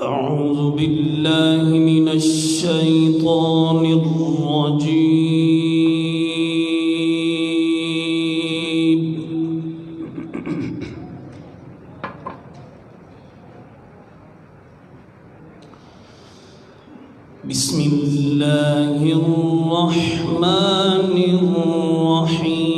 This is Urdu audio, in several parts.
أعوذ بالله من الشيطان الرجيم. بسم الله الرحمن الرحيم.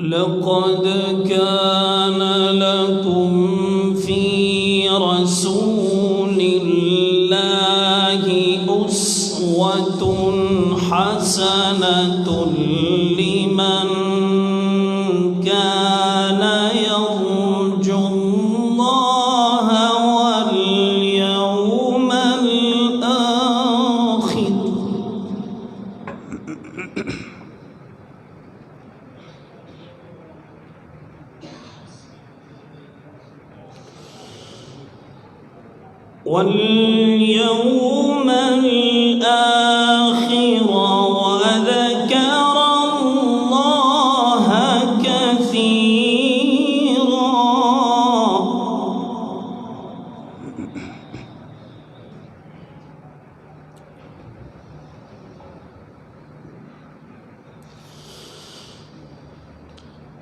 لقد كان لكم في رسول الله أسوة حسنة لمن كان يرجو الله واليوم الآخر وذكر الله كثيرا.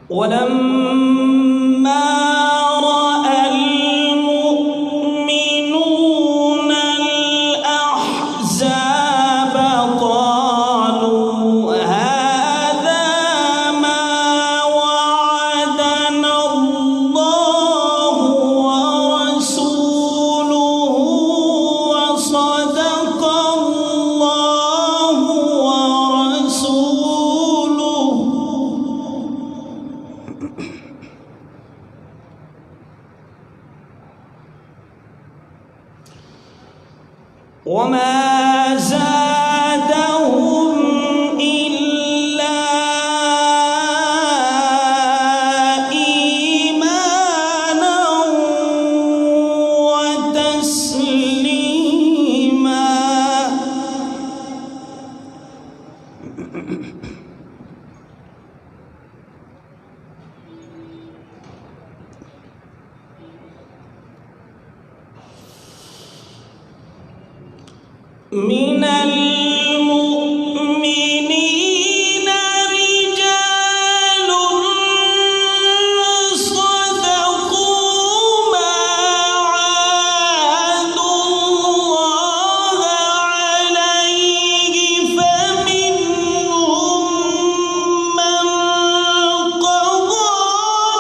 ولما رأى المؤمنون الأحزاب قالوا هذا ما وعدنا الله ورسوله وصدق الله ورسوله. وما زادهم إلا إيمانا وتسليما. من المؤمنين رجال صدقوا ما عاهدوا الله عليه فمنهم من قضى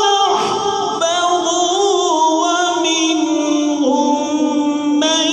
نحبه ومنهم من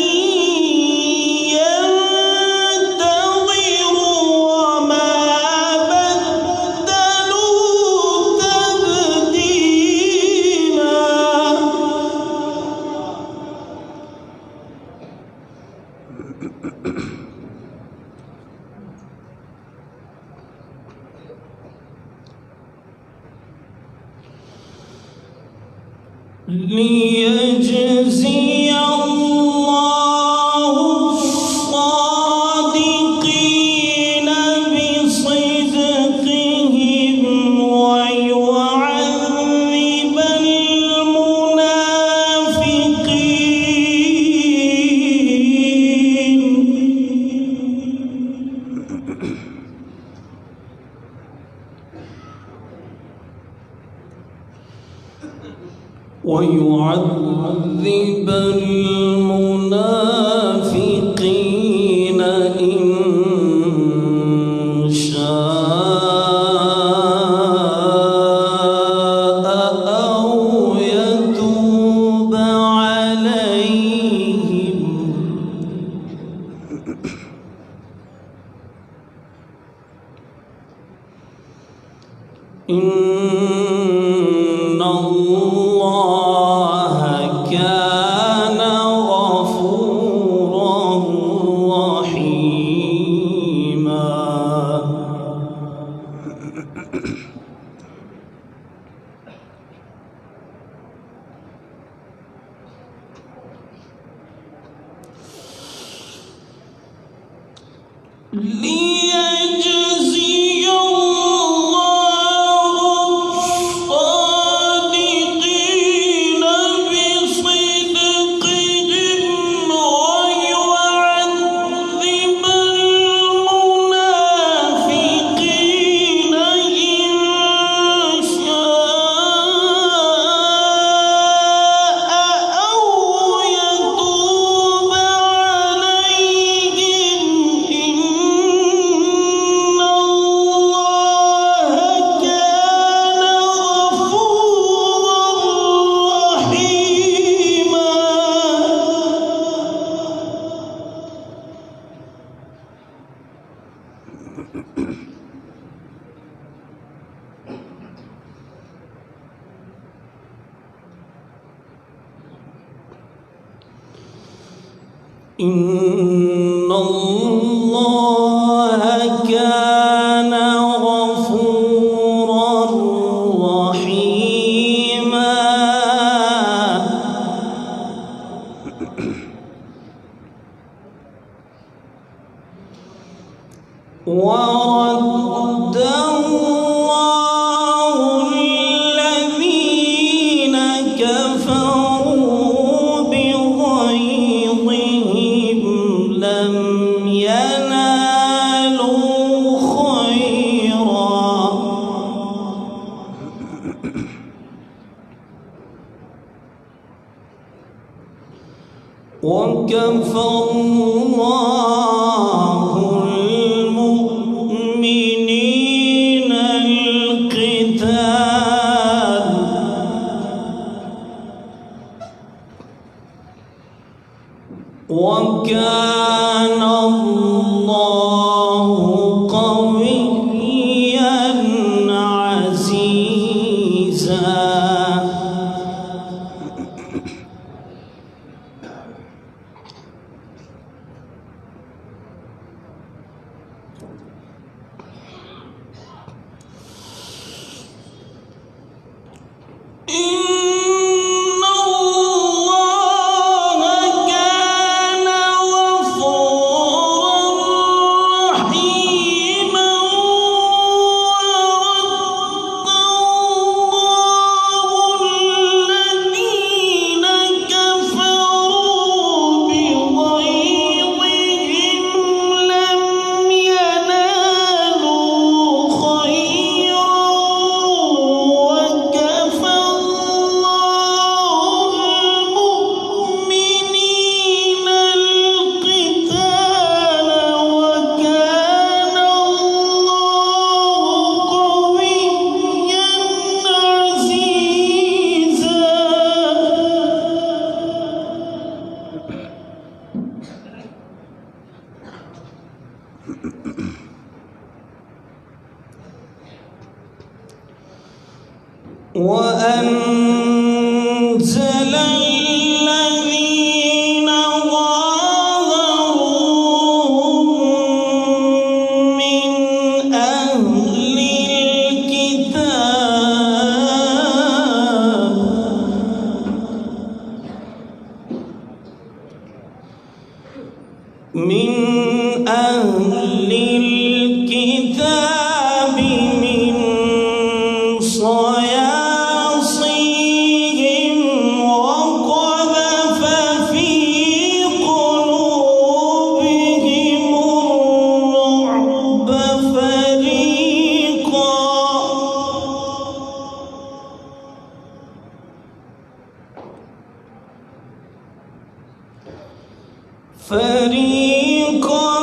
ليجزي الله الصادقين بصدقهم ويعذب المنافقين. ويعذب المنافقين إن شاء أو يتوب عليهم. إن الله كان غفورا رحيما. ليجزي الله الصادقين بصدقهم ويعذب المنافقين إن شاء أو يتوب عليهم إن الله كان غفورا رحيما. إن الله كان غفورا رحيما. ورد الله الذين كفروا بغيظهم لم ينالوا خيرا وكفى الله المؤمنين القتال وكان الله قويا عزيزا. إن الله كان غفورا رحيما. ورد الله الذين كفروا بغيظهم لم ينالوا خيرا وكفى الله المؤمنين القتال وكان الله قويا عزيزا. وأنزل الذين ظاهروهم من أهل الكتاب من صياصيهم وقذف في قلوبهم الرعب فريقا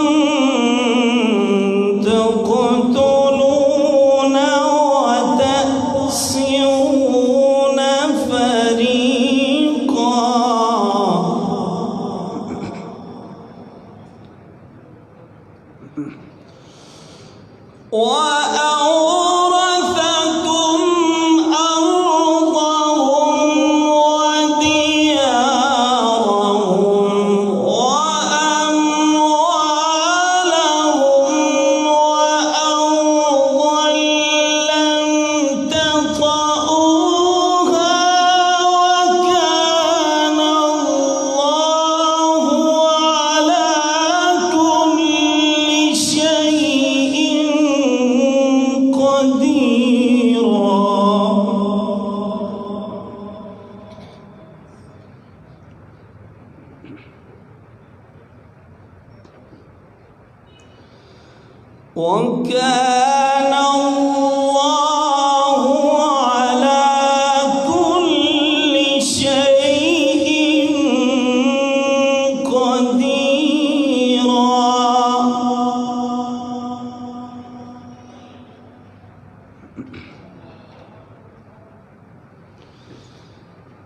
تقتلون وتأسرون فريقا وأورثكم أرضهم وديارهم وأموالهم كان الله على كل شيء قديرا.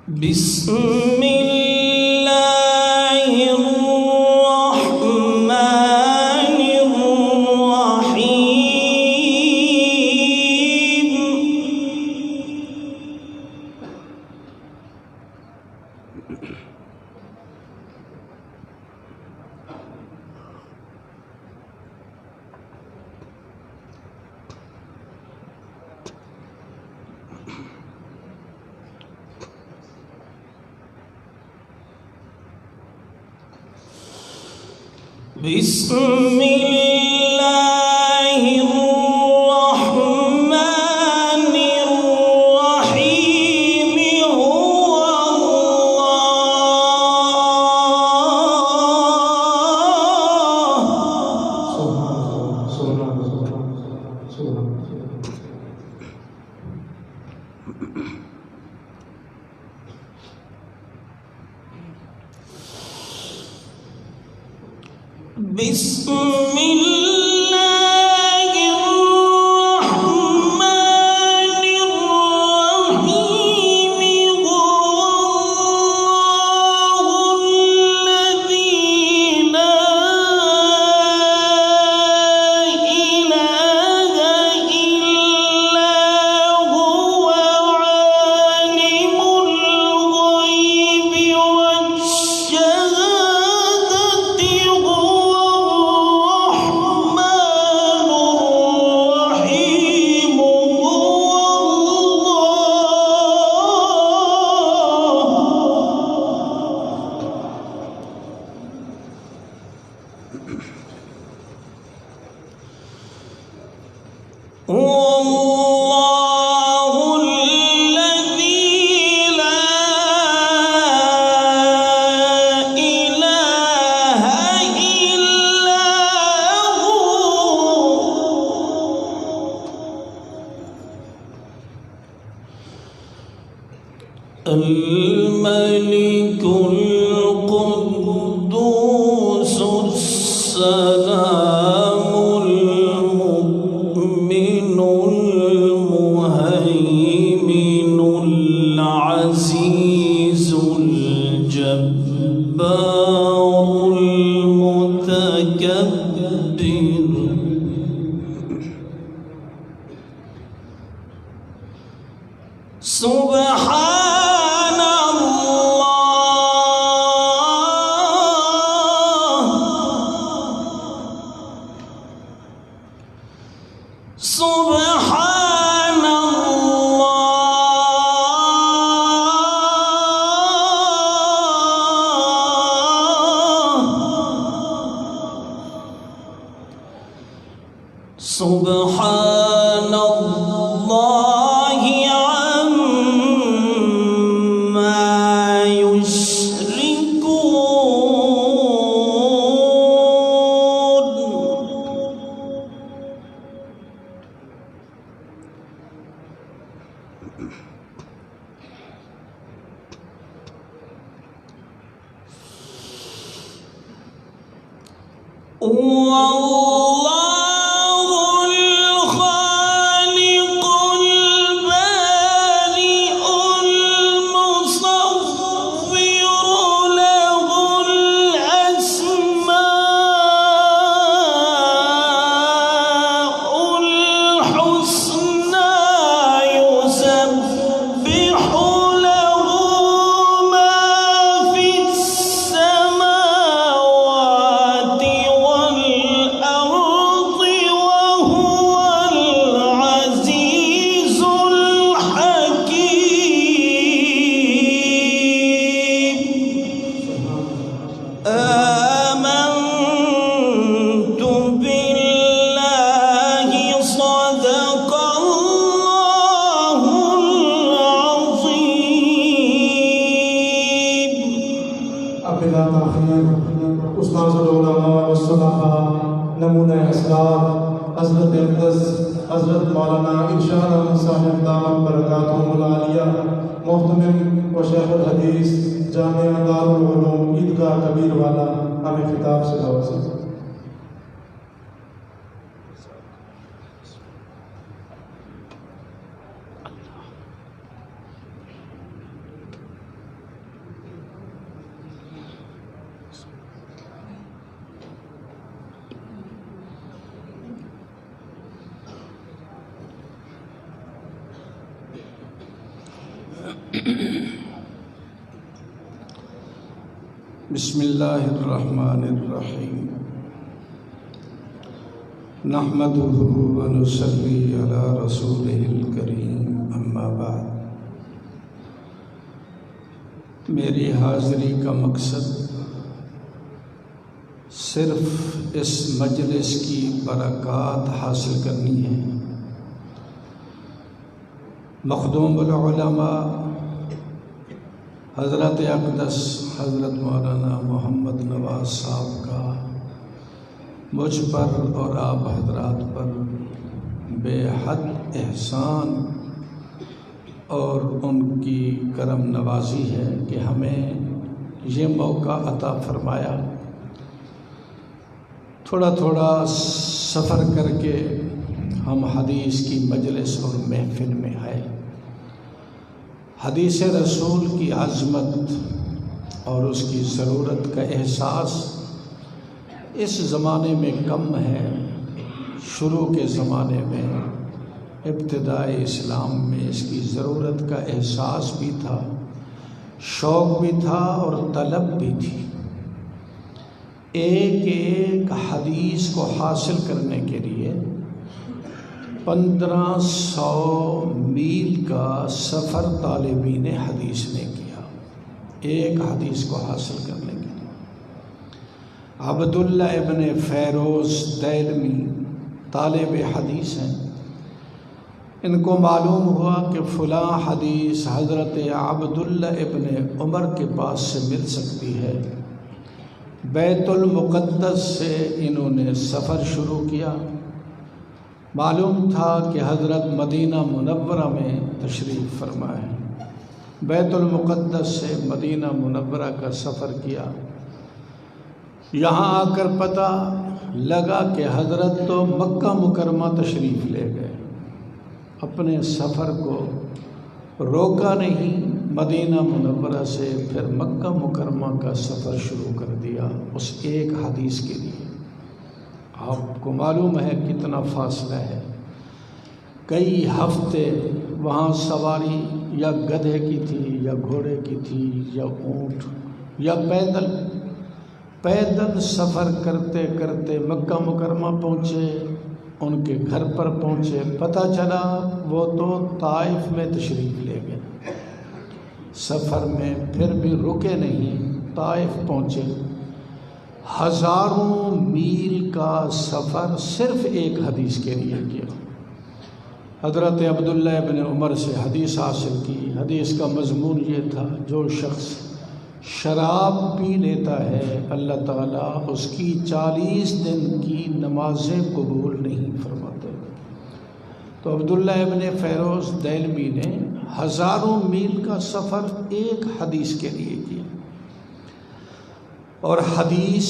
بسم الله الرحمن الرحيم. بسم الله الرحمن الرحيم. هو بسم الله الرحمن الرحيم. هو الله الذي لا إله إلا هو عالم الغيب والشهادة. هو الله الذي لا إله إلا هو. الملك القدوس السلام المؤمن المهيمن العزيز الجبار المتكبر. سبحان الله. سبحان الله. سبحان الله عما يشركون. والله الخالق البارئ المصور. له الأسماء الحسنى. يسبح له ما في السماوات والأرض صاحب دامت برکاتہم العالیہ محتمم و شیخ الحدیث جامعہ دارالعلوم عیدگاہ کبیر والا ہمیں خطاب سے دعوت سے بسم اللہ الرحمن الرحیم نحمدہ ونصلی علی رسولہ الکریم اما بعد۔ میری حاضری کا مقصد صرف اس مجلس کی برکات حاصل کرنی ہے۔ مخدوم العلماء حضرت اقدس حضرت مولانا محمد نواز صاحب کا مجھ پر اور آپ حضرات پر بے حد احسان اور ان کی کرم نوازی ہے کہ ہمیں یہ موقع عطا فرمایا تھوڑا تھوڑا سفر کر کے ہم حدیث کی مجلس اور محفل میں آئے۔ حدیث رسول کی عظمت اور اس کی ضرورت کا احساس اس زمانے میں کم ہے۔ شروع کے زمانے میں ابتدائی اسلام میں اس کی ضرورت کا احساس بھی تھا، شوق بھی تھا اور طلب بھی تھی۔ ایک ایک حدیث کو حاصل کرنے کے لیے 1500 میل کا سفر طالبین حدیث نے کیا، ایک حدیث کو حاصل کرنے کے لیے۔ عبداللہ ابن فیروز دیلمی طالب حدیث ہیں۔ ان کو معلوم ہوا کہ فلاں حدیث حضرت عبداللہ ابن عمر کے پاس سے مل سکتی ہے۔ بیت المقدس سے انہوں نے سفر شروع کیا۔ معلوم تھا کہ حضرت مدینہ منورہ میں تشریف فرما ہے۔ بیت المقدس سے مدینہ منورہ کا سفر کیا۔ یہاں آ کر پتہ لگا کہ حضرت تو مکہ مکرمہ تشریف لے گئے، اپنے سفر کو روکا نہیں، مدینہ منورہ سے پھر مکہ مکرمہ کا سفر شروع کر دیا اس ایک حدیث کے لیے۔ آپ کو معلوم ہے کتنا فاصلہ ہے، کئی ہفتے وہاں سواری یا گدھے کی تھی یا گھوڑے کی تھی یا اونٹ یا پیدل سفر کرتے کرتے مکہ مکرمہ پہنچے، ان کے گھر پر پہنچے، پتہ چلا وہ تو طائف میں تشریف لے گئے۔ سفر میں پھر بھی رکے نہیں، طائف پہنچے۔ ہزاروں میل کا سفر صرف ایک حدیث کے لیے کیا۔ حضرت عبداللہ ابن عمر سے حدیث حاصل کی۔ حدیث کا مضمون یہ تھا، جو شخص شراب پی لیتا ہے اللہ تعالیٰ اس کی 40 دن کی نمازیں قبول نہیں فرماتے۔ تو عبداللہ ابن فیروز دیلمی نے ہزاروں میل کا سفر ایک حدیث کے لیے کیا، اور حدیث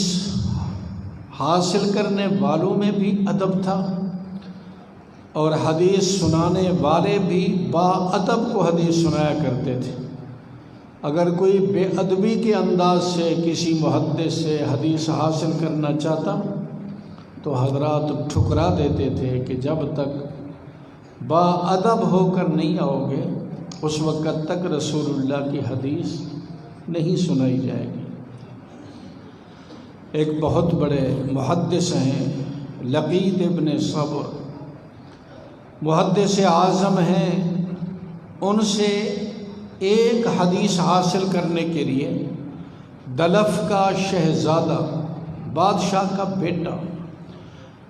حاصل کرنے والوں میں بھی ادب تھا، اور حدیث سنانے والے بھی با ادب کو حدیث سنایا کرتے تھے۔ اگر کوئی بے ادبی کے انداز سے کسی محدث سے حدیث حاصل کرنا چاہتا تو حضرات ٹھکرا دیتے تھے کہ جب تک با ادب ہو کر نہیں آؤ گے اس وقت تک رسول اللہ کی حدیث نہیں سنائی جائے گی۔ ایک بہت بڑے محدث ہیں، لقید ابن صبر، محدث اعظم ہیں۔ ان سے ایک حدیث حاصل کرنے کے لیے دلف کا شہزادہ، بادشاہ کا بیٹا،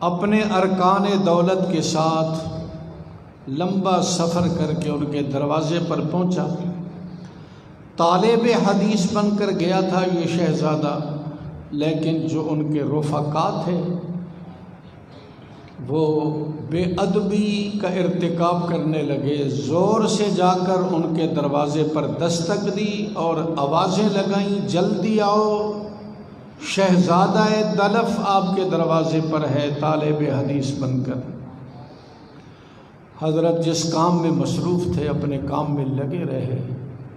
اپنے ارکان دولت کے ساتھ لمبا سفر کر کے ان کے دروازے پر پہنچا۔ طالب حدیث بن کر گیا تھا یہ شہزادہ، لیکن جو ان کے رفقا تھے وہ بے ادبی کا ارتکاب کرنے لگے، زور سے جا کر ان کے دروازے پر دستک دی اور آوازیں لگائیں، جلدی آؤ، شہزادہ دلف آپ کے دروازے پر ہے طالب حدیث بن کر۔ حضرت جس کام میں مصروف تھے اپنے کام میں لگے رہے،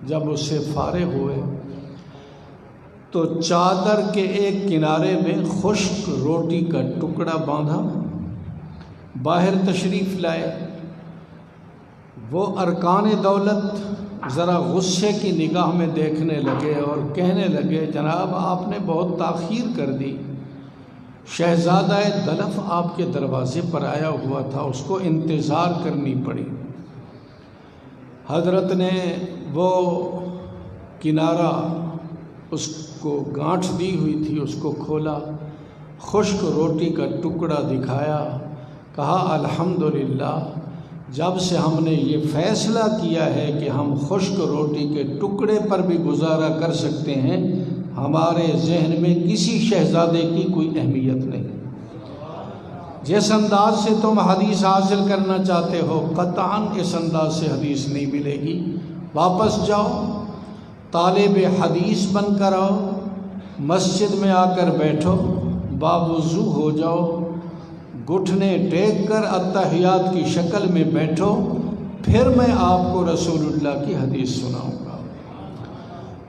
جب اس سے فارغ ہوئے تو چادر کے ایک کنارے میں خشک روٹی کا ٹکڑا باندھا، باہر تشریف لائے۔ وہ ارکان دولت ذرا غصے کی نگاہ میں دیکھنے لگے اور کہنے لگے، جناب آپ نے بہت تاخیر کر دی، شہزادہ دلف آپ کے دروازے پر آیا ہوا تھا، اس کو انتظار کرنی پڑی۔ حضرت نے وہ کنارہ اس کو گانٹھ دی ہوئی تھی، اس کو کھولا، خشک روٹی کا ٹکڑا دکھایا، کہا الحمدللہ، جب سے ہم نے یہ فیصلہ کیا ہے کہ ہم خشک روٹی کے ٹکڑے پر بھی گزارا کر سکتے ہیں، ہمارے ذہن میں کسی شہزادے کی کوئی اہمیت نہیں۔ جس انداز سے تم حدیث حاصل کرنا چاہتے ہو قطعاً اس انداز سے حدیث نہیں ملے گی، واپس جاؤ، طالب حدیث بن کر آؤ، مسجد میں آ کر بیٹھو، باوضو ہو جاؤ، گھٹنے ٹیک کر اتحیات کی شکل میں بیٹھو، پھر میں آپ کو رسول اللہ کی حدیث سناؤں گا۔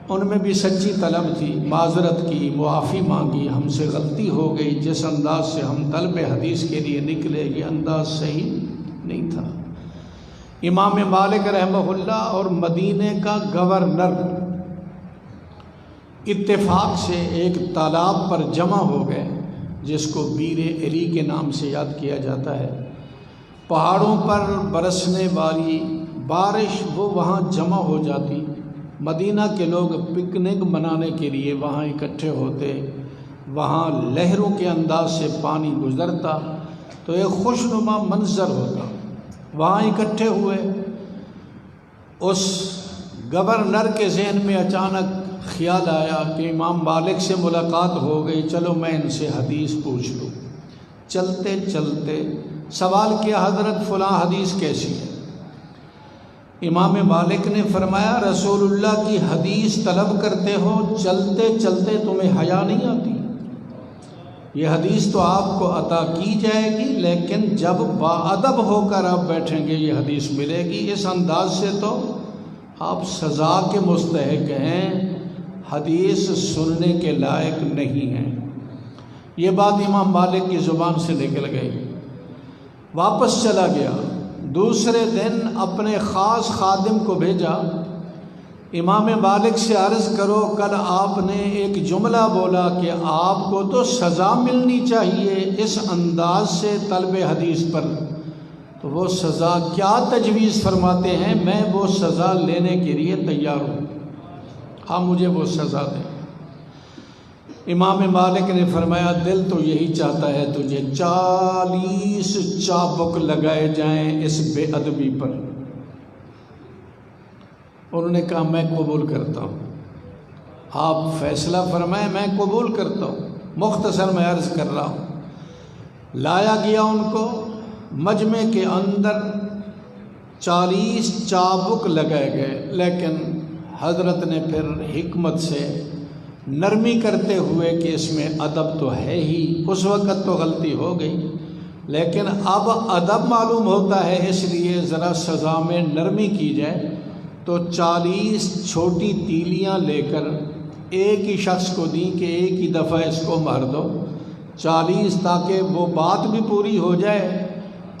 ان میں بھی سچی طلب تھی، معذرت کی، معافی مانگی، ہم سے غلطی ہو گئی، جس انداز سے ہم طلب حدیث کے لیے نکلے یہ انداز صحیح نہیں تھا۔ امام مالک رحمہ اللہ اور مدینے کا گورنر اتفاق سے ایک تالاب پر جمع ہو گئے، جس کو بیر علی کے نام سے یاد کیا جاتا ہے۔ پہاڑوں پر برسنے والی بارش وہ وہاں جمع ہو جاتی، مدینہ کے لوگ پکنک منانے کے لیے وہاں اکٹھے ہوتے، وہاں لہروں کے انداز سے پانی گزرتا تو ایک خوشنما منظر ہوتا، وہاں اکٹھے ہوئے۔ اس گورنر کے ذہن میں اچانک خیال آیا کہ امام مالک سے ملاقات ہو گئی، چلو میں ان سے حدیث پوچھ لوں۔ چلتے چلتے سوال کیا، حضرت فلاں حدیث کیسی ہے؟ امام مالک نے فرمایا، رسول اللہ کی حدیث طلب کرتے ہو، چلتے چلتے تمہیں حیا نہیں آتی؟ یہ حدیث تو آپ کو عطا کی جائے گی، لیکن جب باادب ہو کر آپ بیٹھیں گے یہ حدیث ملے گی، اس انداز سے تو آپ سزا کے مستحق ہیں، حدیث سننے کے لائق نہیں ہیں۔ یہ بات امام مالک کی زبان سے نکل گئی، واپس چلا گیا۔ دوسرے دن اپنے خاص خادم کو بھیجا، امام مالک سے عرض کرو کل آپ نے ایک جملہ بولا کہ آپ کو تو سزا ملنی چاہیے اس انداز سے طلب حدیث پر، تو وہ سزا کیا تجویز فرماتے ہیں؟ میں وہ سزا لینے کے لیے تیار ہوں، آپ مجھے وہ سزا دیں۔ امام مالک نے فرمایا، دل تو یہی چاہتا ہے تجھے 40 چابک لگائے جائیں اس بے ادبی پر۔ انہوں نے کہا میں قبول کرتا ہوں، آپ فیصلہ فرمائیں، میں قبول کرتا ہوں، مختصر میں عرض کر رہا ہوں۔ لایا گیا ان کو، مجمع کے اندر 40 چابک لگائے گئے، لیکن حضرت نے پھر حکمت سے نرمی کرتے ہوئے کہ اس میں ادب تو ہے ہی، اس وقت تو غلطی ہو گئی لیکن اب ادب معلوم ہوتا ہے، اس لیے ذرا سزا میں نرمی کی جائے، تو 40 چھوٹی تیلیاں لے کر ایک ہی شخص کو دیں کہ ایک ہی دفعہ اس کو مار دو، 40 تاکہ وہ بات بھی پوری ہو جائے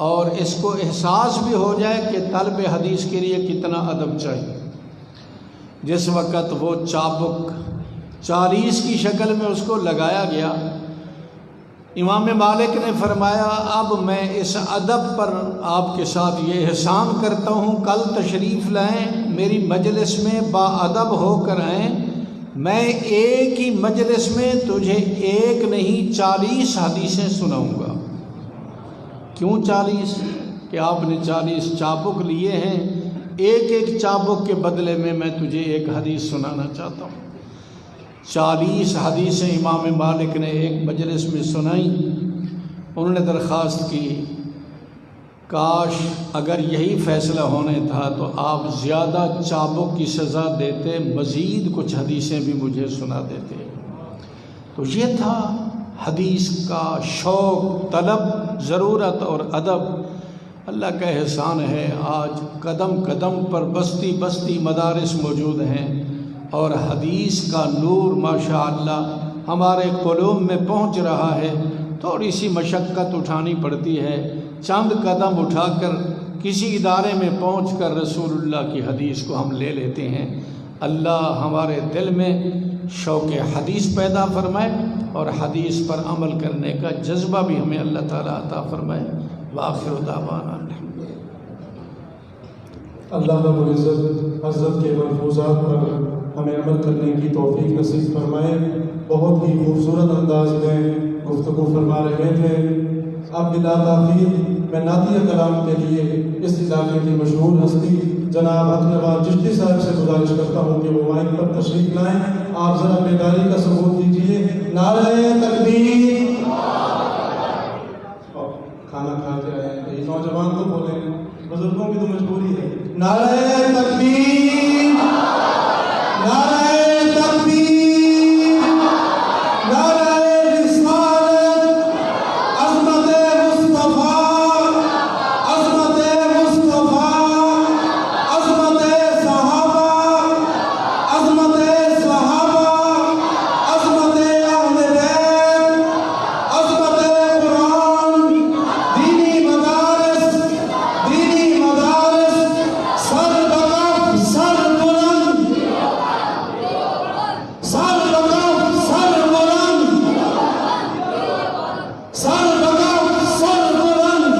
اور اس کو احساس بھی ہو جائے کہ طلب حدیث کے لیے کتنا ادب چاہیے۔ جس وقت وہ چابک 40 کی شکل میں اس کو لگایا گیا، امام مالک نے فرمایا اب میں اس ادب پر آپ کے ساتھ یہ احسان کرتا ہوں، کل تشریف لائیں میری مجلس میں، باادب ہو کر آئیں، میں ایک ہی مجلس میں تجھے ایک نہیں 40 حدیثیں سناؤں گا۔ کیوں 40؟ کہ آپ نے 40 چابک لیے ہیں، ایک ایک چابک کے بدلے میں میں تجھے ایک حدیث سنانا چاہتا ہوں۔ 40 حدیثیں امام مالک نے ایک مجلس میں سنائیں۔ انہوں نے درخواست کی کاش اگر یہی فیصلہ ہونے تھا تو آپ زیادہ چابک کی سزا دیتے، مزید کچھ حدیثیں بھی مجھے سنا دیتے۔ تو یہ تھا حدیث کا شوق، طلب، ضرورت اور ادب۔ اللہ کا احسان ہے آج قدم قدم پر بستی بستی مدارس موجود ہیں اور حدیث کا نور ماشاءاللہ ہمارے قلوب میں پہنچ رہا ہے۔ تھوڑی سی مشقت اٹھانی پڑتی ہے، چند قدم اٹھا کر کسی ادارے میں پہنچ کر رسول اللہ کی حدیث کو ہم لے لیتے ہیں۔ اللہ ہمارے دل میں شوق حدیث پیدا فرمائے اور حدیث پر عمل کرنے کا جذبہ بھی ہمیں اللہ تعالیٰ عطا فرمائے۔ وآخر دعوانا اللہ رب العزت حضرت کے ملفوظات پر ہمیں عمل کرنے کی توفیق نصیب فرمائے۔ بہت ہی خوبصورت انداز میں گفتگو فرما رہے تھے۔ اب بلا تاخیر میں نعتیہ کلام کے لیے اس علاقے کی مشہور ہستی جناب حق نواز چشتی صاحب سے گزارش کرتا ہوں کہ وہ مائک پر تشریف لائیں۔ آپ ذرا بیداری کا ثبوت دیجیے۔ نعرہ تکبیر۔ کھانا کھا کے آئے ہیں، نوجوان تو بولیں، بزرگوں کی تو مجبوری ہے۔ نعرہ تکبیر، نعرہ تکبیر، نعرہ رسالت، عظمت مصطفیٰ، عظمت مصطفیٰ، عظمت صحابہ، عظمت صحابہ، عظمت اہل بیت، عظمت قرآن، دینی مدارس، دینی مدارس، سر بلند، سر بلند، سر بلند، سر بلند، سر بلند، سر بلند،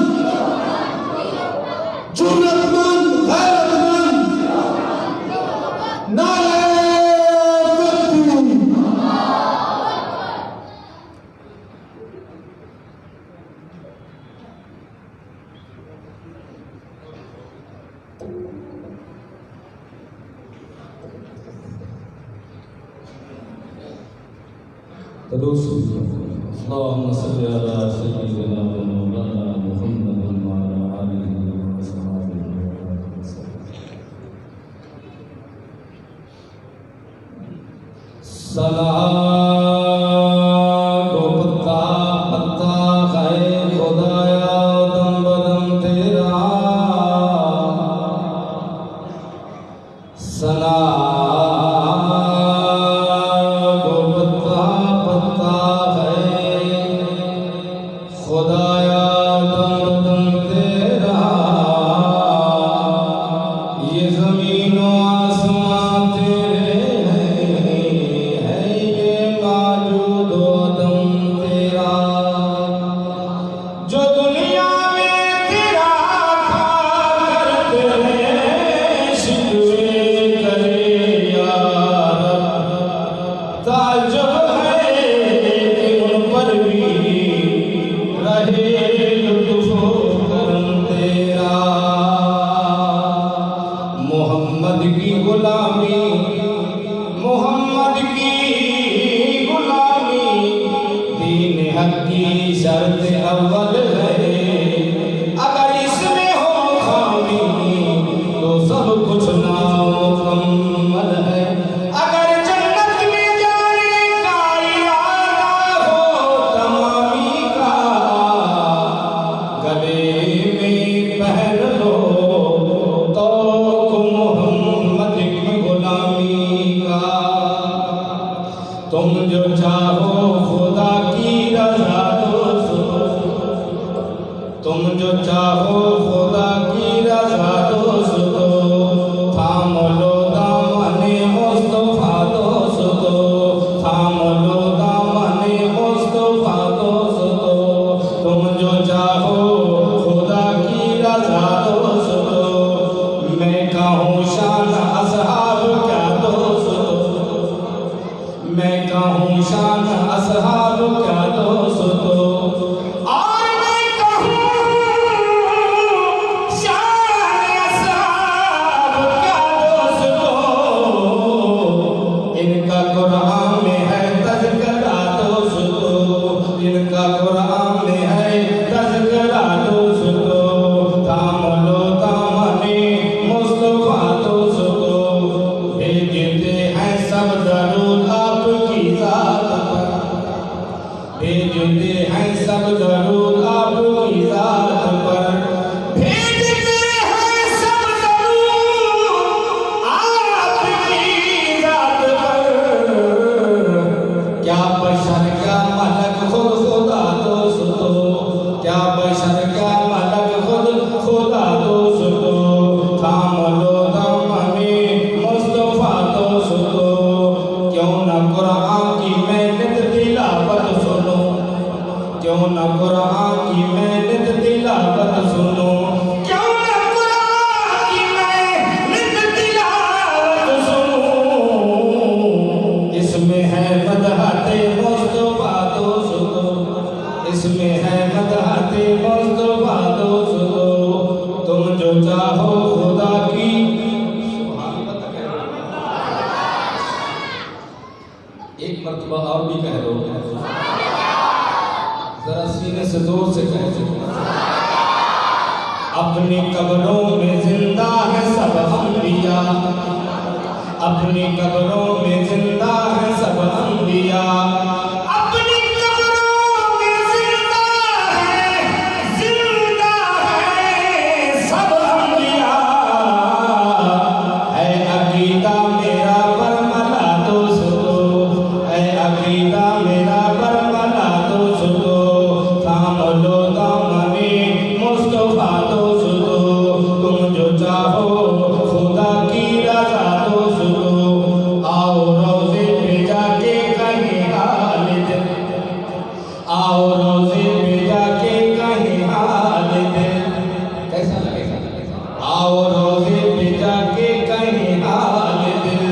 جرأت مند، غیرت مند، نعرہ تکبیر۔ اللهم صل على سيدنا ومولانا محمد وعلى آله وصحبه وسلم۔ سلام کو پتا پتا ہے خدایا دم بدم تیرا، سلام کو پتا پتا ہے خدایا دم بدم تیرا، یہ زمین و آسمان تیرے ہیں، یہ موجود و عدم تیرا، جو دنیا میں تیرا کھا کرتے ہیں شکوے کرے یا رب، تعجب ہے کہ ان پر بھی رہے لطف و کرم تیرا۔ محمد کی غلامی، محمد کی غلامی، دین حق کی شرط اول ہے، اگر اس میں ہو خامی تو سب کچھ نامکمل ہے، اگر جنت میں جانے کا ارادہ ہو تمامی کا، گلے میں پہن لو تو محمد کی غلامی کا، تم جو چاہو خدا کی رضا دوست، تم جو چاہو خدا کی رضا دوست، تھام لو دامن مصطفیٰ دوست، تھام لو دامن مصطفیٰ دوست، تم جو چاہو خدا کی رضا دوست، میں کہوں شان اصحاب کیا دوست، میں کہوں شان اصحاب کیا دوست، اور میں کہوں شان اصحاب کیا دوست، ان کا قرآن میں ہے تذکرہ دوست، ان کا قرآن میں ہے اور بھی کہہ دو ذرا سینے سے زور سے کہہ دو اپنی قبروں میں زندہ ہے سب انبیاء اپنی قبروں میں زندہ ہے سب انبیاء اپنی قبروں میں زندہ ہے سب انبیاء اے عقیدہ میرا برملا تو سنو اے عقیدہ میرا برملا تو سنو تھام لو دامن مصطفیٰ تو سنو تم جو چاہو خدا کی رضا تو سنو آؤ روزے پہ جا کے کہیں حال دل آؤ روزے پہ جا کے کہیں حال دل کیسا لگے گا آؤ روزے پہ جا کے کہیں حال دل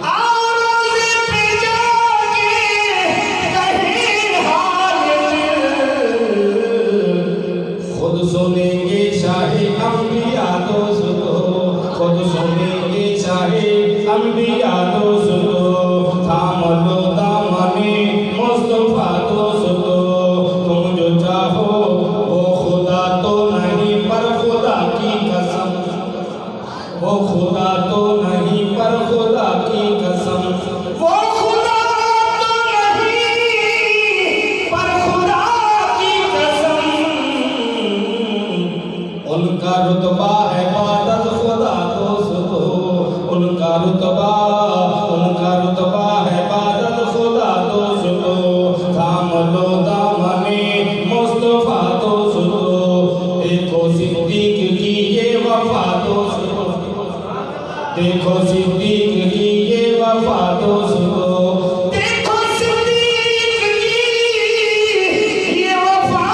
آؤ روزے پہ جا کے کہیں حال دل خود سنیں گے شاہ انبیاء تو سنو خود سنیں گے شاہ انبیاء تو سنو تھام لو دامن مصطفیٰ تو سنو تم جو چاہو وہ خدا تو نہیں پر خدا کی قسم وہ خدا تو نہیں پر خدا کی قسم وہ خدا تو نہیں پر خدا کی قسم ان کا رتبہ ہے بعد از خدا تو سنو ان کا رتبہ ہے بعد از خدا تو سنو تھام لو دامن مصطفیٰ تو سنو دیکھو صدیق کی یہ وفا تو سنو دیکھو صدیق کی یہ وفا تو سنو دیکھو صدیق کی یہ وفا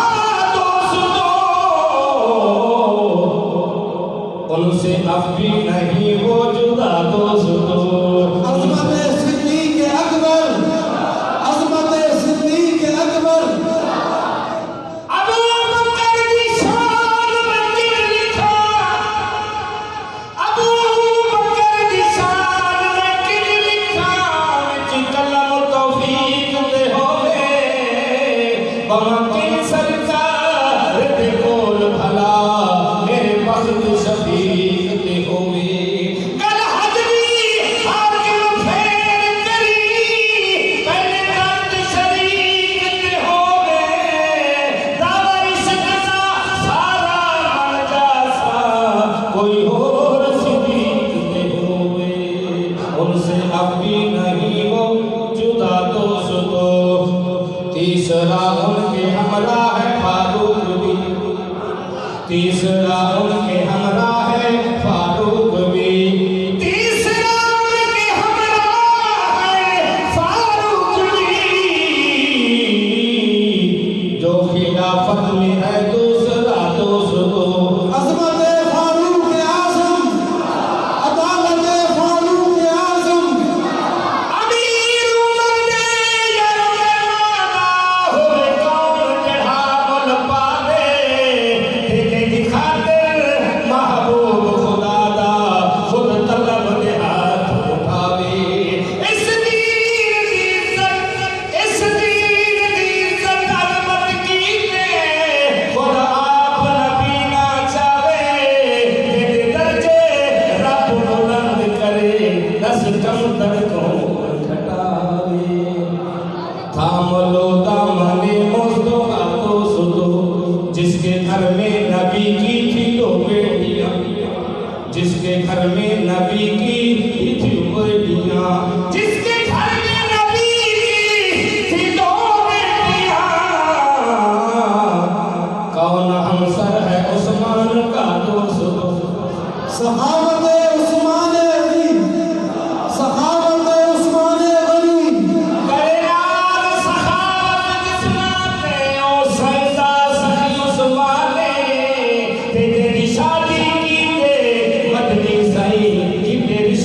تو سنو ان سے اب بھی نہیں وہ جدا تو سنو عظمت صدیق اکبر عظمت صدیق اکبر ابو بکر کی شان میں کن لکھا ابو بکر کی شان میں کن لکھا وچ قلم توفیق دے ہوئے بمکن سرکار دے کول بھلا میرے بخت شفیق دے ہوئے کل حضری حاکم پھیر کری پہلے درد شریک دے ہوئے دعوی شکسا سارا من جاسا کوئی اور صدیق دے ہوئے ان سے اب بھی نہیں وہ جدا تو سنو تیسرا ان کے ہمراہ ہے فاروق بھی تیسرا ان کے ہمراہ ہے فاروق بھی تیسرا ان کے ہمراہ ہے فاروق بھی جو خلافت میں ہے دوسرا تو سنو عظمت فاروق اعظم عدالت فاروق اعظم امیر عمر نے یرمانا ہوئے کون چڑھا مل پاوے دیکھے کی خاطر محبوب خدا دا خود طلب دے ہاتھ اٹھاوے اس دین دی عزت عظمت کیتے خود آپ نبی نہ چاہے تیرے درجے رب بلند کرے دس کم تر کو گھٹاوے تھام لو دامن مصطفیٰ تو سنو جس کے گھر میں نبی کی تھی دو بیٹیاں جس کے گھر میں نبی کی تھی بیٹیاں جس کے گھر میں نبی کی تھی دو بیٹیاں کون ہمسر ہے عثمان کا تو سنو صحابت عثمان غنی صحابت عثمان غنی کرے یاد سخاوت جس ناتے او سیدہ سخی عثمانے تیری شادی کی تے مدنی سائی کی تیری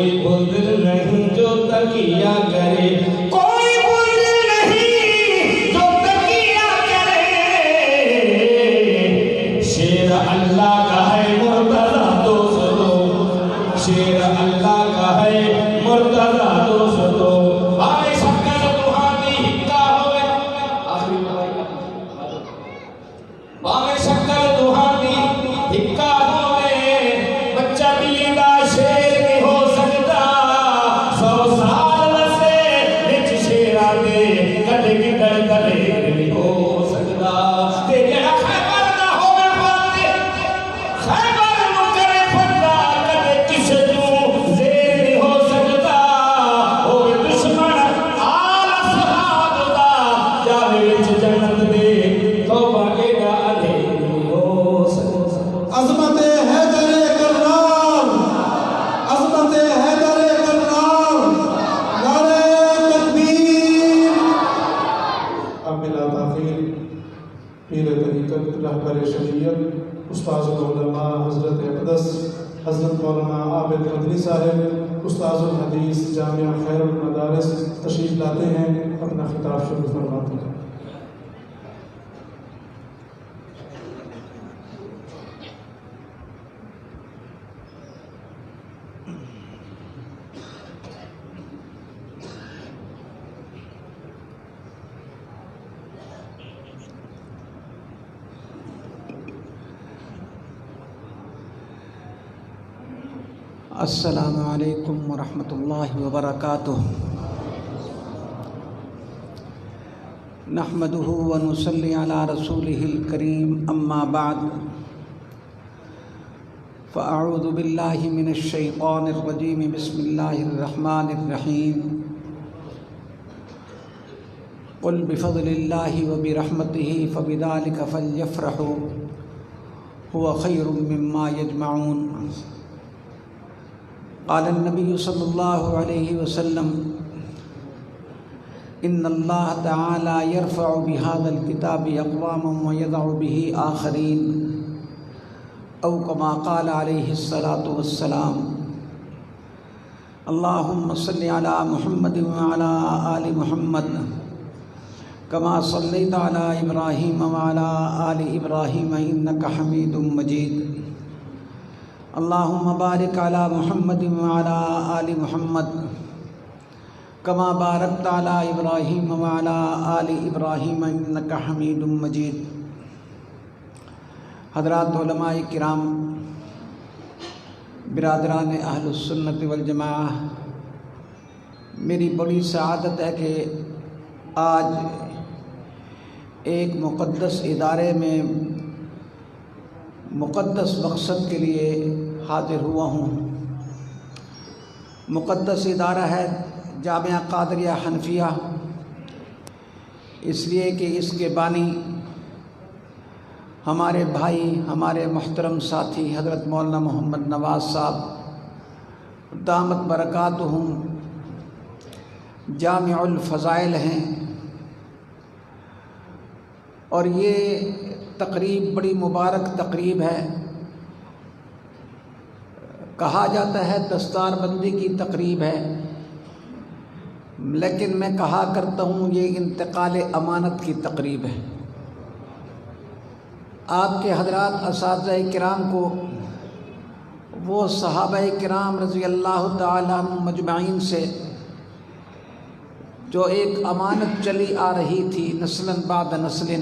کوئی بزدل نہیں جو تکیہ کرے، کوئی بزدل نہیں جو تکیہ کرے، شیر اللہ کا ہے مرتضی دوستو، شیر اللہ کا ہے مرتضی دوستو، بھائی شکر روحانی ہکا ہوئے، بھائی شکر روحانی ہکا ہوئے، بچہ دیدہ شیر نہیں ہو سکتا، 100 سال وسے وچ شیرہ دے کدے کدھر دلیر نہیں ہو سکتا، تے جڑا خیبر نہ ہوئے فاتح، خیبر نو کرے فتح، کدے کسے جو زیر نہیں ہو سکتا، ہوئے دشمن آل اصحاب دا، جاوے وچ جنت دے توبہ ایڈا اندھیر نہیں ہو سکتا۔ عظمت حیدر کرار، عظمت حیدر کرار، نعرہ تکبیر۔ اب بلا تاخیر پیر طریقت رہبر شریعت استاذ العلماء حضرت اقدس حضرت مولانا عابد مدنی صاحب استاذ الحدیث جامعہ خیر المدارس تشریف لاتے ہیں، اپنا خطاب شروع فرماتے ہیں۔ السلام علیکم ورحمۃ اللہ وبرکاتہ۔ نحمده ونصلی علی رسوله الکریم، اما بعد فاعوذ باللہ من الشیطان الرجیم، بسم اللہ الرحمن الرحیم۔ قل بفضل اللہ وبرحمتہ فبذلک فلیفرحوا هو خیر مما یجمعون۔ قال النبی صلی اللہ علیہ وسلم ان اللہ تعالی یرفع بهذا الكتاب اقواما ویضع به آخرین، او کما قال علیہ الصلاة والسلام۔ اللہم صل علی محمد وعلی آل محمد کما صلیت علی ابراہیم وعلی آل ابراہیم انک حمید مجید۔ اللہم بارک علی محمد وعلی آل محمد کما بارکت علی ابراہیم وعلی آل ابراہیم انک حمید مجید۔ حضرات علماء کرام، برادران اہل السنت والجماعہ، میری بڑی سعادت ہے کہ آج ایک مقدس ادارے میں مقدس مقصد کے لیے حاضر ہوا ہوں۔ مقدس ادارہ ہے جامعہ قادریہ حنفیہ، اس لیے کہ اس کے بانی ہمارے بھائی، ہمارے محترم ساتھی حضرت مولانا محمد نواز صاحب دامت برکاتہم جامع الفضائل ہیں، اور یہ تقریب بڑی مبارک تقریب ہے۔ کہا جاتا ہے دستار بندی کی تقریب ہے، لیکن میں کہا کرتا ہوں یہ انتقال امانت کی تقریب ہے۔ آپ کے حضرات اساتذہ کرام کو وہ صحابہ کرام رضی اللہ تعالیٰ عنہ مجمعین سے جو ایک امانت چلی آ رہی تھی نسلاً بعد نسل،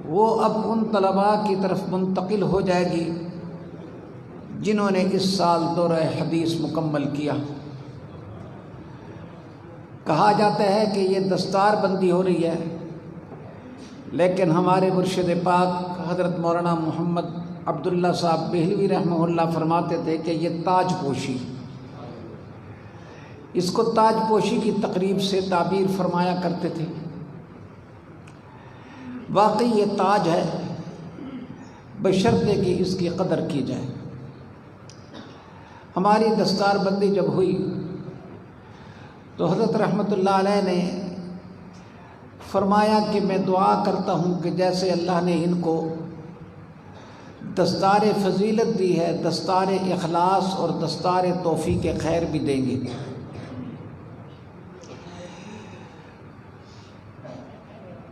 وہ اب ان طلباء کی طرف منتقل ہو جائے گی جنہوں نے اس سال دورہ حدیث مکمل کیا۔ کہا جاتا ہے کہ یہ دستار بندی ہو رہی ہے، لیکن ہمارے مرشد پاک حضرت مولانا محمد عبداللہ صاحب بہلوی رحمہ اللہ فرماتے تھے کہ یہ تاج پوشی، اس کو تاج پوشی کی تقریب سے تعبیر فرمایا کرتے تھے۔ واقعی یہ تاج ہے، بشرطے کہ اس کی قدر کی جائے۔ ہماری دستار بندی جب ہوئی تو حضرت رحمۃ اللہ علیہ نے فرمایا کہ میں دعا کرتا ہوں کہ جیسے اللہ نے ان کو دستار فضیلت بھی ہے، دستار اخلاص اور دستار توفیق خیر بھی دیں گے۔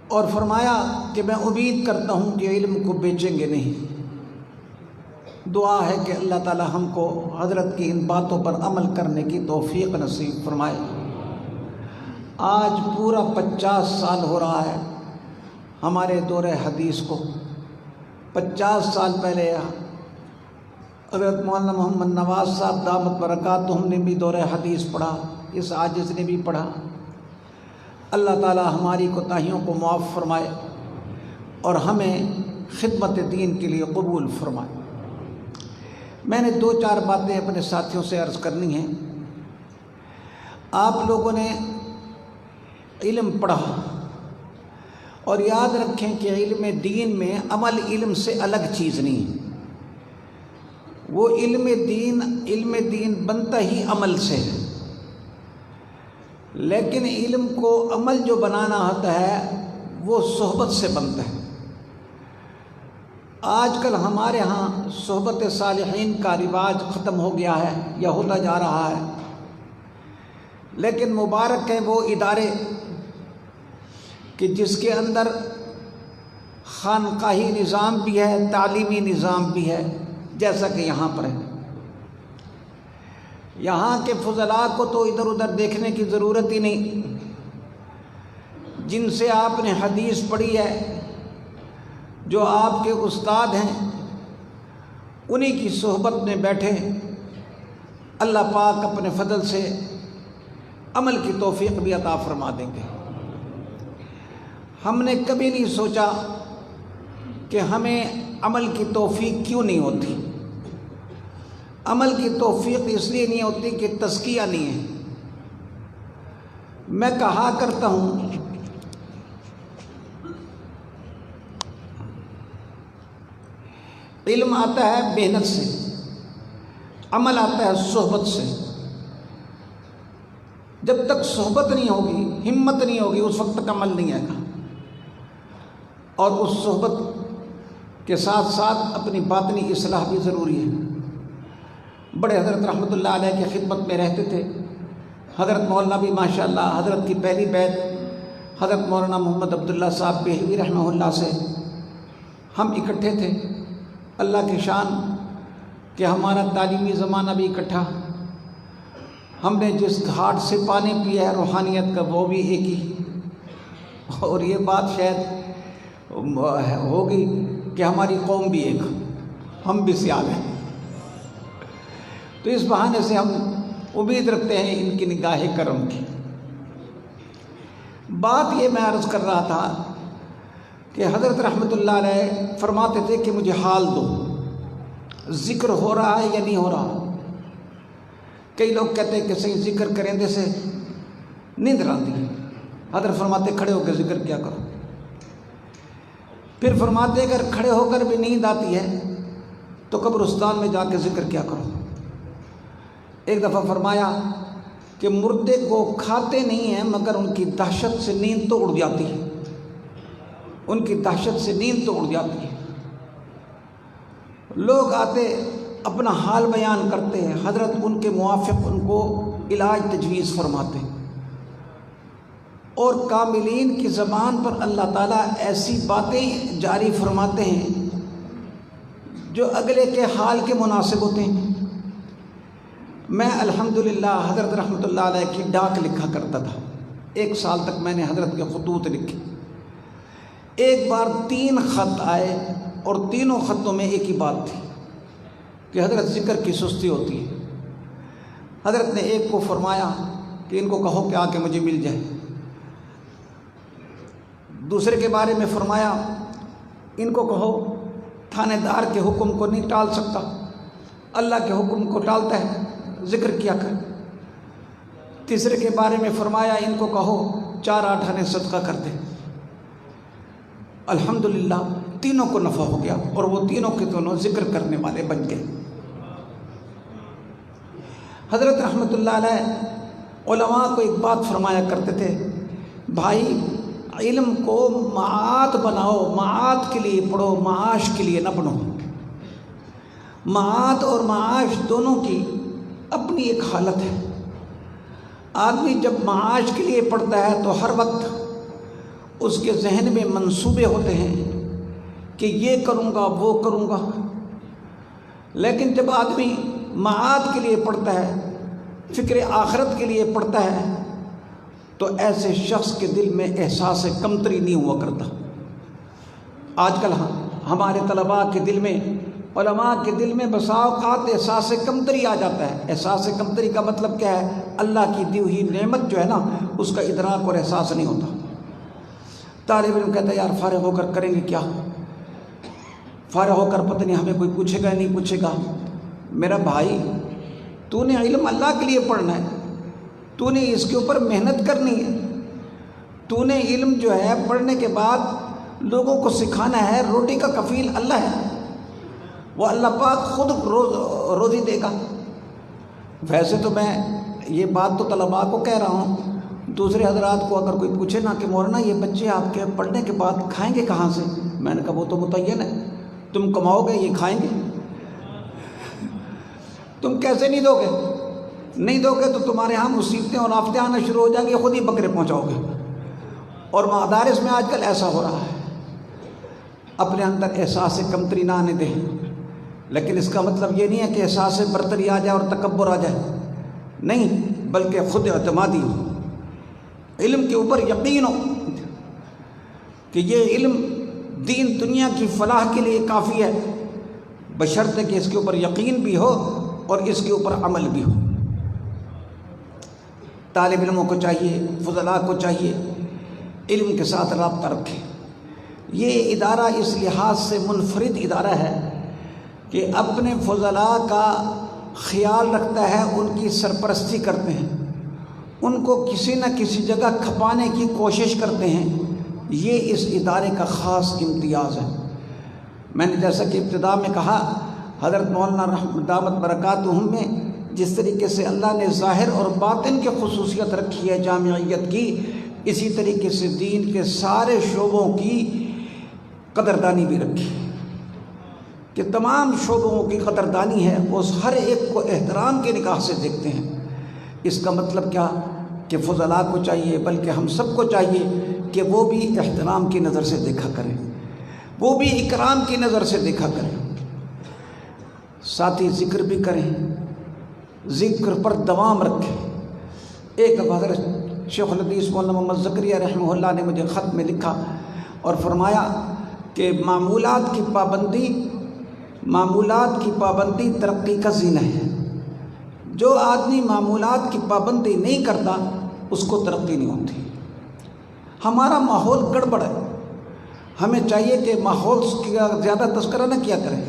اور فرمایا کہ میں امید کرتا ہوں کہ علم کو بیچیں گے نہیں۔ دعا ہے کہ اللہ تعالی ہم کو حضرت کی ان باتوں پر عمل کرنے کی توفیق نصیب فرمائے۔ آج پورا 50 سال ہو رہا ہے ہمارے دور حدیث کو۔ 50 سال پہلے حضرت مولانا محمد نواز صاحب دامت برکاتہم نے بھی دور حدیث پڑھا، اس عاجز نے بھی پڑھا۔ اللہ تعالی ہماری کوتاہیوں کو معاف فرمائے اور ہمیں خدمت دین کے لیے قبول فرمائے۔ میں نے 2-4 باتیں اپنے ساتھیوں سے عرض کرنی ہیں۔ آپ لوگوں نے علم پڑھا اور یاد رکھیں کہ علم دین میں عمل علم سے الگ چیز نہیں ہے۔ وہ علم دین بنتا ہی عمل سے ہے، لیکن علم کو عمل جو بنانا ہوتا ہے وہ صحبت سے بنتا ہے۔ آج کل ہمارے ہاں صحبت صالحین کا رواج ختم ہو گیا ہے یا ہوتا جا رہا ہے، لیکن مبارک ہیں وہ ادارے کہ جس کے اندر خانقاہی نظام بھی ہے، تعلیمی نظام بھی ہے، جیسا کہ یہاں پر ہے۔ یہاں کے فضلاء کو تو ادھر ادھر دیکھنے کی ضرورت ہی نہیں، جن سے آپ نے حدیث پڑھی ہے، جو آپ کے استاد ہیں، انہی کی صحبت میں بیٹھے اللہ پاک اپنے فضل سے عمل کی توفیق بھی عطا فرما دیں گے۔ ہم نے کبھی نہیں سوچا کہ ہمیں عمل کی توفیق کیوں نہیں ہوتی۔ عمل کی توفیق اس لیے نہیں ہوتی کہ تزکیہ نہیں ہے۔ میں کہا کرتا ہوں علم آتا ہے محنت سے، عمل آتا ہے صحبت سے۔ جب تک صحبت نہیں ہوگی، ہمت نہیں ہوگی، اس وقت تک عمل نہیں آئے گا۔ اور اس صحبت کے ساتھ ساتھ اپنی باطنی اصلاح بھی ضروری ہے۔ بڑے حضرت رحمۃ اللہ علیہ کی خدمت میں رہتے تھے حضرت مولانا بھی ماشاءاللہ۔ حضرت کی پہلی بیعت حضرت مولانا محمد عبداللہ صاحب بہلوی رحمہ اللہ سے ہم اکٹھے تھے۔ اللہ کی شان کہ ہمارا تعلیمی زمانہ بھی اکٹھا، ہم نے جس گھاٹ سے پانی پیا ہے روحانیت کا وہ بھی ایک ہی، اور یہ بات شاید ہوگی کہ ہماری قوم بھی ایک، ہم بھی سیال ہیں۔ تو اس بہانے سے ہم امید رکھتے ہیں ان کی نگاہ کرم کی۔ بات یہ میں عرض کر رہا تھا کہ حضرت رحمۃ اللہ علیہ فرماتے تھے کہ مجھے حال دو، ذکر ہو رہا ہے یا نہیں ہو رہا۔ کئی لوگ کہتے ہیں کہ صحیح ذکر کریں دے سے نیند آتی ہے، حضرت فرماتے کھڑے ہو کے ذکر کیا کرو۔ پھر فرماتے اگر کھڑے ہو کر بھی نیند آتی ہے تو قبرستان میں جا کے ذکر کیا کرو۔ ایک دفعہ فرمایا کہ مردے کو کھاتے نہیں ہیں مگر ان کی دہشت سے نیند تو اڑ جاتی ہے، ان کی دہشت سے نیند تو اڑ جاتی ہے۔ لوگ آتے اپنا حال بیان کرتے ہیں، حضرت ان کے موافق ان کو علاج تجویز فرماتے ہیں۔ اور کاملین کی زبان پر اللہ تعالیٰ ایسی باتیں جاری فرماتے ہیں جو اگلے کے حال کے مناسب ہوتے ہیں۔ میں الحمدللہ حضرت رحمۃ اللہ علیہ کی ڈاک لکھا کرتا تھا، 1 سال تک میں نے حضرت کے خطوط لکھے۔ ایک بار 3 خط آئے اور تینوں خطوں میں ایک ہی بات تھی کہ حضرت ذکر کی سستی ہوتی ہے۔ حضرت نے ایک کو فرمایا کہ ان کو کہو کہ آ کے مجھے مل جائے۔ دوسرے کے بارے میں فرمایا ان کو کہو تھانے دار کے حکم کو نہیں ٹال سکتا، اللہ کے حکم کو ٹالتا ہے، ذکر کیا کر۔ تیسرے کے بارے میں فرمایا ان کو کہو 4-8 آنے صدقہ کر دے۔ الحمدللہ تینوں کو نفع ہو گیا اور وہ تینوں کے دونوں ذکر کرنے والے بن گئے۔ حضرت رحمۃ اللہ علیہ علماء کو ایک بات فرمایا کرتے تھے، بھائی علم کو معاد بناؤ، معاد کے لیے پڑھو، معاش کے لیے نہ پڑھو۔ معاد اور معاش دونوں کی اپنی ایک حالت ہے۔ آدمی جب معاش کے لیے پڑھتا ہے تو ہر وقت اس کے ذہن میں منصوبے ہوتے ہیں کہ یہ کروں گا وہ کروں گا، لیکن جب آدمی معاد کے لیے پڑھتا ہے، فکر آخرت کے لیے پڑھتا ہے، تو ایسے شخص کے دل میں احساس کمتری نہیں ہوا کرتا۔ آج کل ہمارے طلباء کے دل میں، علماء کے دل میں بسا اوقات احساس کمتری آ جاتا ہے۔ احساس کمتری کا مطلب کیا ہے؟ اللہ کی دی ہوئی نعمت جو ہے نا، اس کا ادراک اور احساس نہیں ہوتا۔ طالب علم کہتا ہے یار فارغ ہو کر کریں گے کیا، فارغ ہو کر پتہ نہیں ہمیں کوئی پوچھے گا نہیں پوچھے گا۔ میرا بھائی، تو نے علم اللہ کے لیے پڑھنا ہے، تو نے اس کے اوپر محنت کرنی ہے، تو نے علم جو ہے پڑھنے کے بعد لوگوں کو سکھانا ہے۔ روٹی کا کفیل اللہ ہے، وہ اللہ پاک خود روزی دے گا۔ ویسے تو میں یہ بات تو طلباء کو کہہ رہا ہوں، دوسرے حضرات کو اگر کوئی پوچھے نا کہ مولانا یہ بچے آپ کے پڑھنے کے بعد کھائیں گے کہاں سے، میں نے کہا وہ تو متعین ہے، تم کماؤ گے یہ کھائیں گے، تم کیسے نہیں دو گے؟ نہیں دو گے تو تمہارے ہاں مصیبتیں اور آفتیں آنا شروع ہو جائیں گی، خود ہی بکرے پہنچاؤ گے۔ اور مدارس میں آج کل ایسا ہو رہا ہے۔ اپنے اندر احساس کمتری نہ آنے دیں، لیکن اس کا مطلب یہ نہیں ہے کہ احساس برتری آ جائے اور تکبر آ جائے، نہیں، بلکہ خود اعتمادی ہو، علم کے اوپر یقین ہو کہ یہ علم دین دنیا کی فلاح کے لیے کافی ہے، بشرطے کہ اس کے اوپر یقین بھی ہو اور اس کے اوپر عمل بھی ہو۔ طالب علموں کو چاہیے، فضلاء کو چاہیے علم کے ساتھ رابطہ رکھیں۔ یہ ادارہ اس لحاظ سے منفرد ادارہ ہے کہ اپنے فضلاء کا خیال رکھتا ہے، ان کی سرپرستی کرتے ہیں، ان کو کسی نہ کسی جگہ کھپانے کی کوشش کرتے ہیں۔ یہ اس ادارے کا خاص امتیاز ہے۔ میں نے جیسا کہ ابتدا میں کہا، حضرت مولانا رحمت دامت برکاتہم میں جس طریقے سے اللہ نے ظاہر اور باطن کی خصوصیت رکھی ہے جامعیت کی، اسی طریقے سے دین کے سارے شعبوں کی قدردانی بھی رکھی کہ تمام شعبوں کی قدردانی ہے، اس ہر ایک کو احترام کے نگاہ سے دیکھتے ہیں۔ اس کا مطلب کیا کہ فضلاء کو چاہیے، بلکہ ہم سب کو چاہیے کہ وہ بھی احترام کی نظر سے دیکھا کریں، وہ بھی اکرام کی نظر سے دیکھا کریں، ساتھ ہی ذکر بھی کریں، ذکر پر دوام رکھیں۔ ایک حضرت شیخ الحدیث مولانا محمد زکریا رحمہ اللہ نے مجھے خط میں لکھا اور فرمایا کہ معمولات کی پابندی ترقی کا زینہ ہے۔ جو آدمی معمولات کی پابندی نہیں کرتا اس کو ترقی نہیں ہوتی۔ ہمارا ماحول گڑبڑ ہے، ہمیں چاہیے کہ ماحول کا زیادہ تذکرہ نہ کیا کریں۔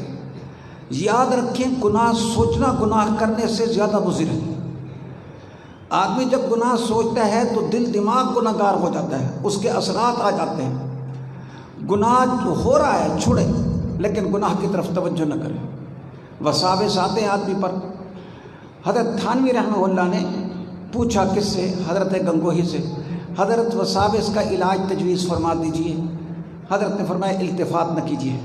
یاد رکھیں، گناہ سوچنا گناہ کرنے سے زیادہ مضر ہے۔ آدمی جب گناہ سوچتا ہے تو دل دماغ گناہ گار ہو جاتا ہے، اس کے اثرات آ جاتے ہیں۔ گناہ ہو رہا ہے چھوڑے، لیکن گناہ کی طرف توجہ نہ کریں۔ وساوس آتے ہیں آدمی پر۔ حضرت تھانوی رحمہ اللہ نے پوچھا کس سے؟ حضرت گنگوہی سے، حضرت وساوس کا علاج تجویز فرما دیجئے۔ حضرت نے فرمایا التفات نہ کیجیے۔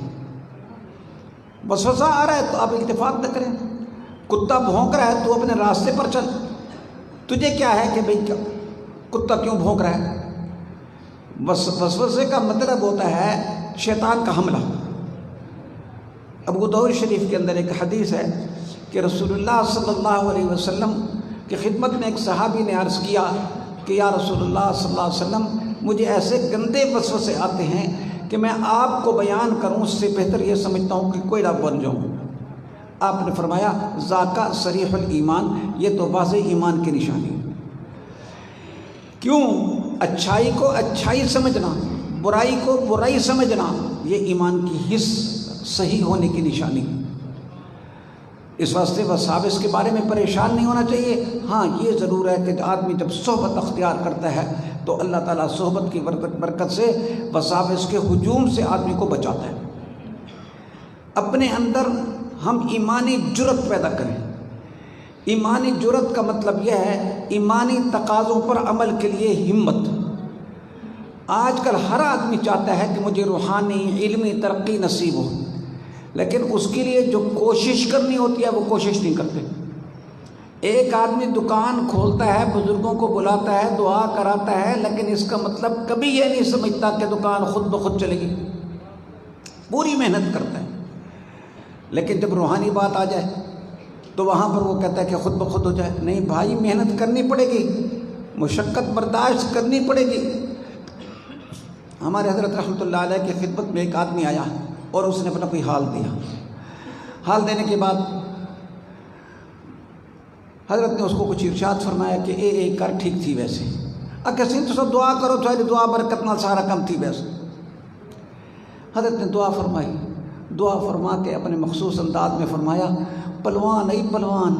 وسوسہ آ رہا ہے تو آپ التفات نہ کریں۔ کتا بھونک رہا ہے تو اپنے راستے پر چل، تجھے کیا ہے کہ بھئی کتا کیوں بھونک رہا ہے؟ وسوسے کا مطلب ہوتا ہے شیطان کا حملہ۔ ابو داؤد شریف کے اندر ایک حدیث ہے کہ رسول اللہ صلی اللہ علیہ وسلم کی خدمت میں ایک صحابی نے عرض کیا کہ یا رسول اللہ صلی اللہ علیہ وسلم، مجھے ایسے گندے وسوسے آتے ہیں کہ میں آپ کو بیان کروں اس سے بہتر یہ سمجھتا ہوں کہ کوئلہ بن جاؤں۔ آپ نے فرمایا ذاکا صریح الایمان، یہ تو واضح ایمان کی نشانی۔ کیوں؟ اچھائی کو اچھائی سمجھنا، برائی کو برائی سمجھنا، یہ ایمان کی حص صحیح ہونے کی نشانی۔ اس واسطے وساوس کے بارے میں پریشان نہیں ہونا چاہیے۔ ہاں یہ ضرور ہے کہ آدمی جب صحبت اختیار کرتا ہے تو اللہ تعالیٰ صحبت کی برکت سے وساوس کے ہجوم سے آدمی کو بچاتا ہے۔ اپنے اندر ہم ایمانی جرت پیدا کریں۔ ایمانی جرت کا مطلب یہ ہے ایمانی تقاضوں پر عمل کے لیے ہمت۔ آج کل ہر آدمی چاہتا ہے کہ مجھے روحانی علمی ترقی نصیب ہو، لیکن اس کے لیے جو کوشش کرنی ہوتی ہے وہ کوشش نہیں کرتے۔ ایک آدمی دکان کھولتا ہے، بزرگوں کو بلاتا ہے، دعا کراتا ہے، لیکن اس کا مطلب کبھی یہ نہیں سمجھتا کہ دکان خود بخود چلے گی، پوری محنت کرتا ہے۔ لیکن جب روحانی بات آ جائے تو وہاں پر وہ کہتا ہے کہ خود بخود ہو جائے۔ نہیں بھائی، محنت کرنی پڑے گی، مشقت برداشت کرنی پڑے گی۔ ہمارے حضرت رحمۃ اللہ علیہ کی خدمت میں ایک آدمی آیا اور اس نے اپنا کوئی حال دیا۔ حال دینے کے بعد حضرت نے اس کو کچھ ارشاد فرمایا کہ اے کر ٹھیک تھی ویسے اگر تو سب دعا کرو تھوڑی دعا برکت نال سارا کم تھی ویسے۔ حضرت نے دعا فرمائی، دعا فرما کے اپنے مخصوص انداز میں فرمایا، پلوان ای پلوان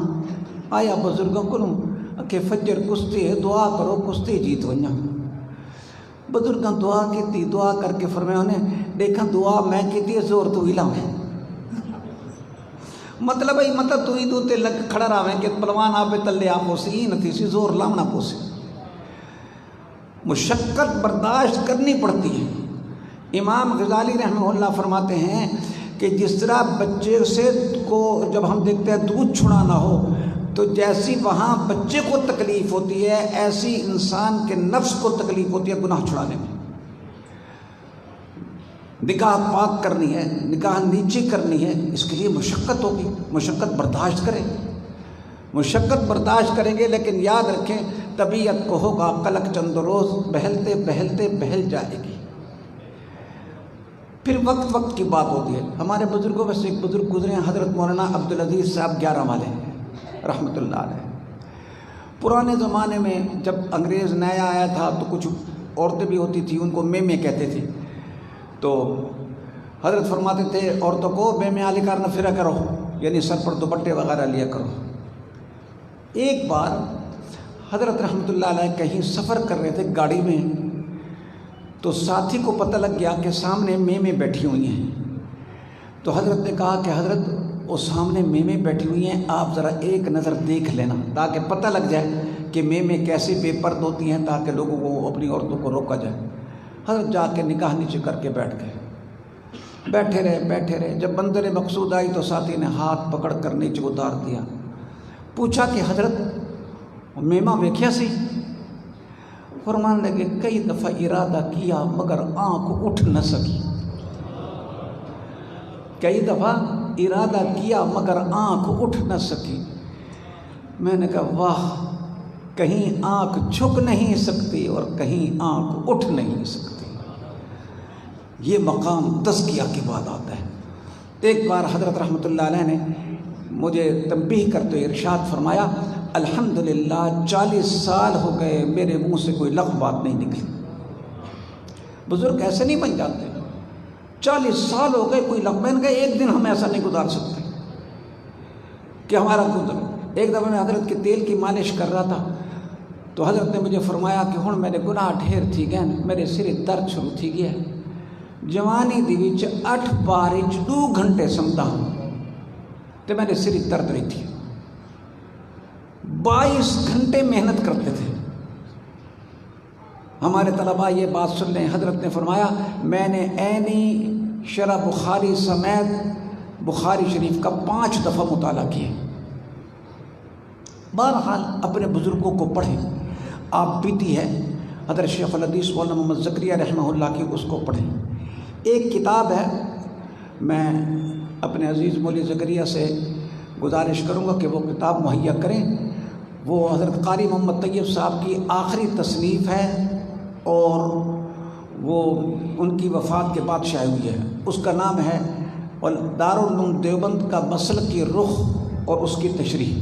آیا بزرگوں کو کہ فجر کشتی ہے، دعا کرو کشتی جیت ونجا۔ بزرگاں دعا کی، دعا کر کے فرمایا انہیں دیکھا دعا میں کی زور تو ہی لاؤں، مطلب تو ہی تے لگ کھڑا رہا کہ پلوان آپ تلے آپ ہو سی نتی سی زور لاؤنا پوسی۔ مشقت برداشت کرنی پڑتی ہے۔ امام غزالی رحمہ اللہ فرماتے ہیں کہ جس طرح بچے سے کو جب ہم دیکھتے ہیں دودھ چھڑانا ہو تو جیسی وہاں بچے کو تکلیف ہوتی ہے ایسی انسان کے نفس کو تکلیف ہوتی ہے گناہ چھڑانے میں۔ نکاح پاک کرنی ہے، نکاح نیچی کرنی ہے، اس کے لیے مشقت ہوگی، مشقت برداشت کریں، مشقت برداشت کریں گے، لیکن یاد رکھیں طبیعت کو ہوگا قلق چند روز، بہلتے بہلتے بہل جائے گی۔ پھر وقت کی بات ہوتی ہے۔ ہمارے بزرگوں میں سے ایک بزرگ گزرے ہیں حضرت مولانا عبدالعزیز صاحب 11 والے رحمۃ اللہ علیہ۔ پرانے زمانے میں جب انگریز نیا آیا تھا تو کچھ عورتیں بھی ہوتی تھیں، ان کو میمے کہتے تھے، تو حضرت فرماتے تھے عورتوں کو میمے علی کار نہ پھرا کرو، یعنی سر پر دوپٹے وغیرہ لیا کرو۔ ایک بار حضرت رحمۃ اللہ علیہ کہیں سفر کر رہے تھے گاڑی میں، تو ساتھی کو پتہ لگ گیا کہ سامنے میمے بیٹھی ہوئی ہیں، تو حضرت نے کہا کہ حضرت وہ سامنے میمے بیٹھی ہوئی ہیں، آپ ذرا ایک نظر دیکھ لینا تاکہ پتہ لگ جائے کہ میمے کیسے بے پرد ہوتی ہیں، تاکہ لوگوں کو اپنی عورتوں کو روکا جائے۔ حضرت جا کے نکاح نیچے کر کے بیٹھ گئے، بیٹھے رہے۔ جب بندر مقصود آئی تو ساتھی نے ہاتھ پکڑ کر نیچے اتار دیا، پوچھا کہ حضرت میمہ ویکھیا سی؟ فرمانے لگے کئی دفعہ ارادہ کیا مگر آنکھ اٹھ نہ سکی، کئی دفعہ ارادہ کیا مگر آنکھ اٹھ نہ سکی۔ میں نے کہا واہ، کہیں آنکھ جھک نہیں سکتی اور کہیں آنکھ اٹھ نہیں سکتی۔ یہ مقام تزکیہ کے بعد آتا ہے۔ ایک بار حضرت رحمۃ اللہ علیہ نے مجھے تنبیہ کرتے ہوئے ارشاد فرمایا، الحمدللہ 40 سال ہو گئے میرے منہ سے کوئی لغو بات نہیں نکلی۔ بزرگ ایسے نہیں بن جاتے، 40 سال ہو گئے کوئی لغو، میں نے کہا ایک دن ہم ایسا نہیں گزار سکتے کہ ہمارا گزر۔ ایک دفعہ میں حضرت کے تیل کی مالش کر رہا تھا تو حضرت نے مجھے فرمایا کہ ہن میرے گناہ ڈھیر تھی گئے، میرے سر درد شروع تھی گیا، جوانی دی وچ 8 بار 2 گھنٹے سمتا ہوں تو میرے سر درد رہی تھی۔ 22 گھنٹے محنت کرتے تھے۔ ہمارے طلباء یہ بات سن لیں، حضرت نے فرمایا میں نے عینی شرح بخاری سمیت بخاری شریف کا 5 دفعہ مطالعہ کیا۔ بہرحال اپنے بزرگوں کو پڑھیں، آپ پیتی ہے حضرت شیخ الحدیث مولانا محمد زکریہ رحمہ اللہ کی، اس کو پڑھیں۔ ایک کتاب ہے، میں اپنے عزیز مولوی زکریہ سے گزارش کروں گا کہ وہ کتاب مہیا کریں، وہ حضرت قاری محمد طیب صاحب کی آخری تصنیف ہے اور وہ ان کی وفات کے بعد شائع ہوئی ہے۔ اس کا نام ہے دارالعلوم دیوبند کا مسلک کی رخ اور اس کی تشریح۔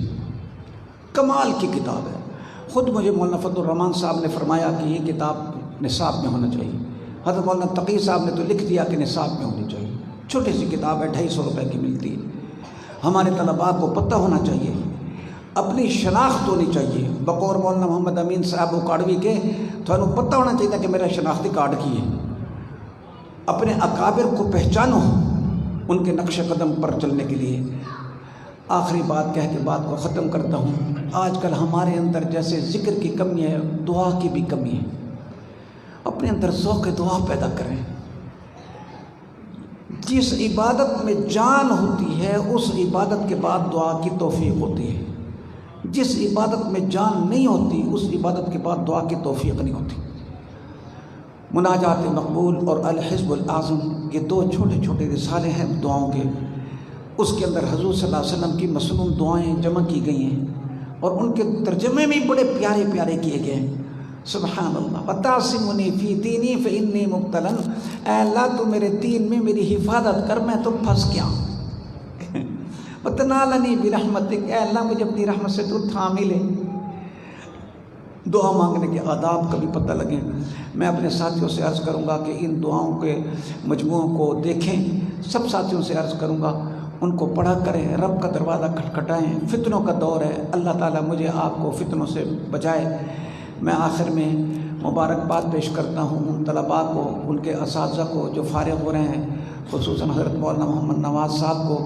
کمال کی کتاب ہے۔ خود مجھے مولانا فضل الرحمان صاحب نے فرمایا کہ یہ کتاب نصاب میں ہونا چاہیے، حضرت مولانا تقی صاحب نے تو لکھ دیا کہ نصاب میں ہونی چاہیے۔ چھوٹی سی کتاب ہے، 250 روپے کی ملتی ہے۔ ہمارے طلباء کو پتہ ہونا چاہیے، اپنی شناخت ہونی چاہیے۔ بقور مولانا محمد امین صاحب اکاڑوی کے تھانوں پتہ ہونا چاہیے کہ میرا شناختی کارڈ کی ہے۔ اپنے اکابر کو پہچانو، ان کے نقش قدم پر چلنے کے لیے۔ آخری بات کہہ کے بات کو ختم کرتا ہوں۔ آج کل ہمارے اندر جیسے ذکر کی کمی ہے، دعا کی بھی کمی ہے۔ اپنے اندر ذوق دعا پیدا کریں، جس عبادت میں جان ہوتی ہے اس عبادت کے بعد دعا کی توفیق ہوتی ہے، جس عبادت میں جان نہیں ہوتی اس عبادت کے بعد دعا کی توفیق نہیں ہوتی۔ مناجات مقبول اور الحزب الاعظم یہ دو چھوٹے چھوٹے رسالے ہیں دعاؤں کے، اس کے اندر حضور صلی اللہ علیہ وسلم کی مصنون دعائیں جمع کی گئی ہیں اور ان کے ترجمے بھی بڑے پیارے پیارے کیے گئے ہیں۔ سبحان اللہ۔ وَتَعْصِمُنِي فِي دِينِي فَإِنِّي مُبْتَلًى، اے اللہ تو میرے دین میں میری حفاظت کر، میں تو پھنس گیا ہوں۔ وَتَنَالَنِي بِرَحْمَتِكَ، اے اللہ مجھے اپنی رحمت سے تو تھام ہی لے۔ دعا مانگنے کے آداب کا بھی پتہ لگیں۔ میں اپنے ساتھیوں سے عرض کروں گا کہ ان دعاؤں کے مجموعوں کو دیکھیں، سب ساتھیوں سے عرض کروں گا ان کو پڑھا کریں، رب کا دروازہ کھٹکھٹائیں۔ فتنوں کا دور ہے، اللہ تعالیٰ مجھے آپ کو فتنوں سے بچائے۔ میں آخر میں مبارکباد پیش کرتا ہوں ان طلباء کو، ان کے اساتذہ کو جو فارغ ہو رہے ہیں، خصوصاً حضرت مولانا محمد نواز صاحب کو،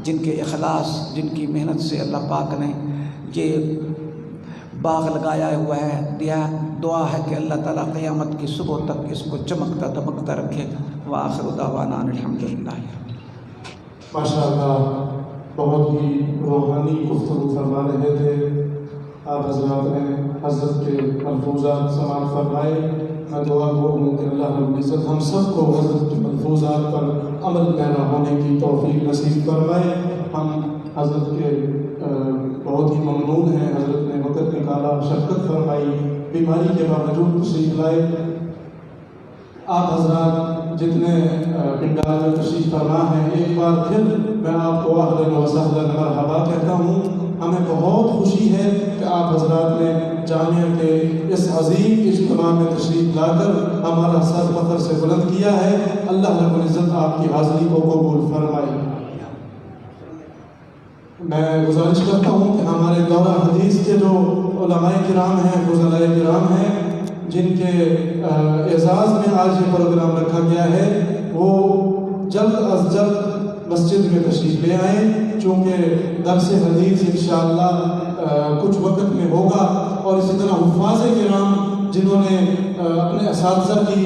جن کے اخلاص، جن کی محنت سے اللہ پاک نے یہ باغ لگایا ہوا ہے، دعا ہے کہ اللہ تعالیٰ قیامت کی صبح تک اس کو چمکتا دمکتا رکھے۔ وآخر دعوانا الحمدللہ۔ ماشاءاللہ، بہت ہی روحانی گفتگو فرما رہے تھے آپ حضرات نے، حضرت کے ملفوظات سماعت فرمائے۔ میں دعا ہوں کہ اللہ رب العزت ہم سب کو حضرت کے ملفوظات پر عمل پیرا ہونے کی توفیق نصیب فرمائے۔ ہم حضرت کے بہت ہی ممنون ہیں، حضرت نے وقت نکالا، شفقت فرمائی، بیماری کے باوجود تشریف لائے۔ آپ حضرات جتنے پنڈال میں تشریف فرما ہیں، ایک بار پھر میں آپ کو اہلاً و سہلاً مرحبا کہتا ہوں۔ ہمیں بہت خوشی ہے کہ آپ حضرات نے جامعہ کے اس عظیم اجتماع میں تشریف لا کر ہمارا سر فخر سے بلند کیا ہے۔ اللہ رب العزت آپ کی حاضری کو قبول فرمائے۔ میں گزارش کرتا ہوں کہ ہمارے دورہ حدیث کے جو علماء کرام ہیں، فضلاء کرام ہیں، جن کے اعزاز میں آج یہ پروگرام رکھا گیا ہے، وہ جلد از جلد مسجد میں تشریف لے آئیں، چونکہ درس حدیث انشاءاللہ کچھ وقت میں ہوگا، اور اسی طرح حفاظ کرام جنہوں نے اپنے اساتذہ کی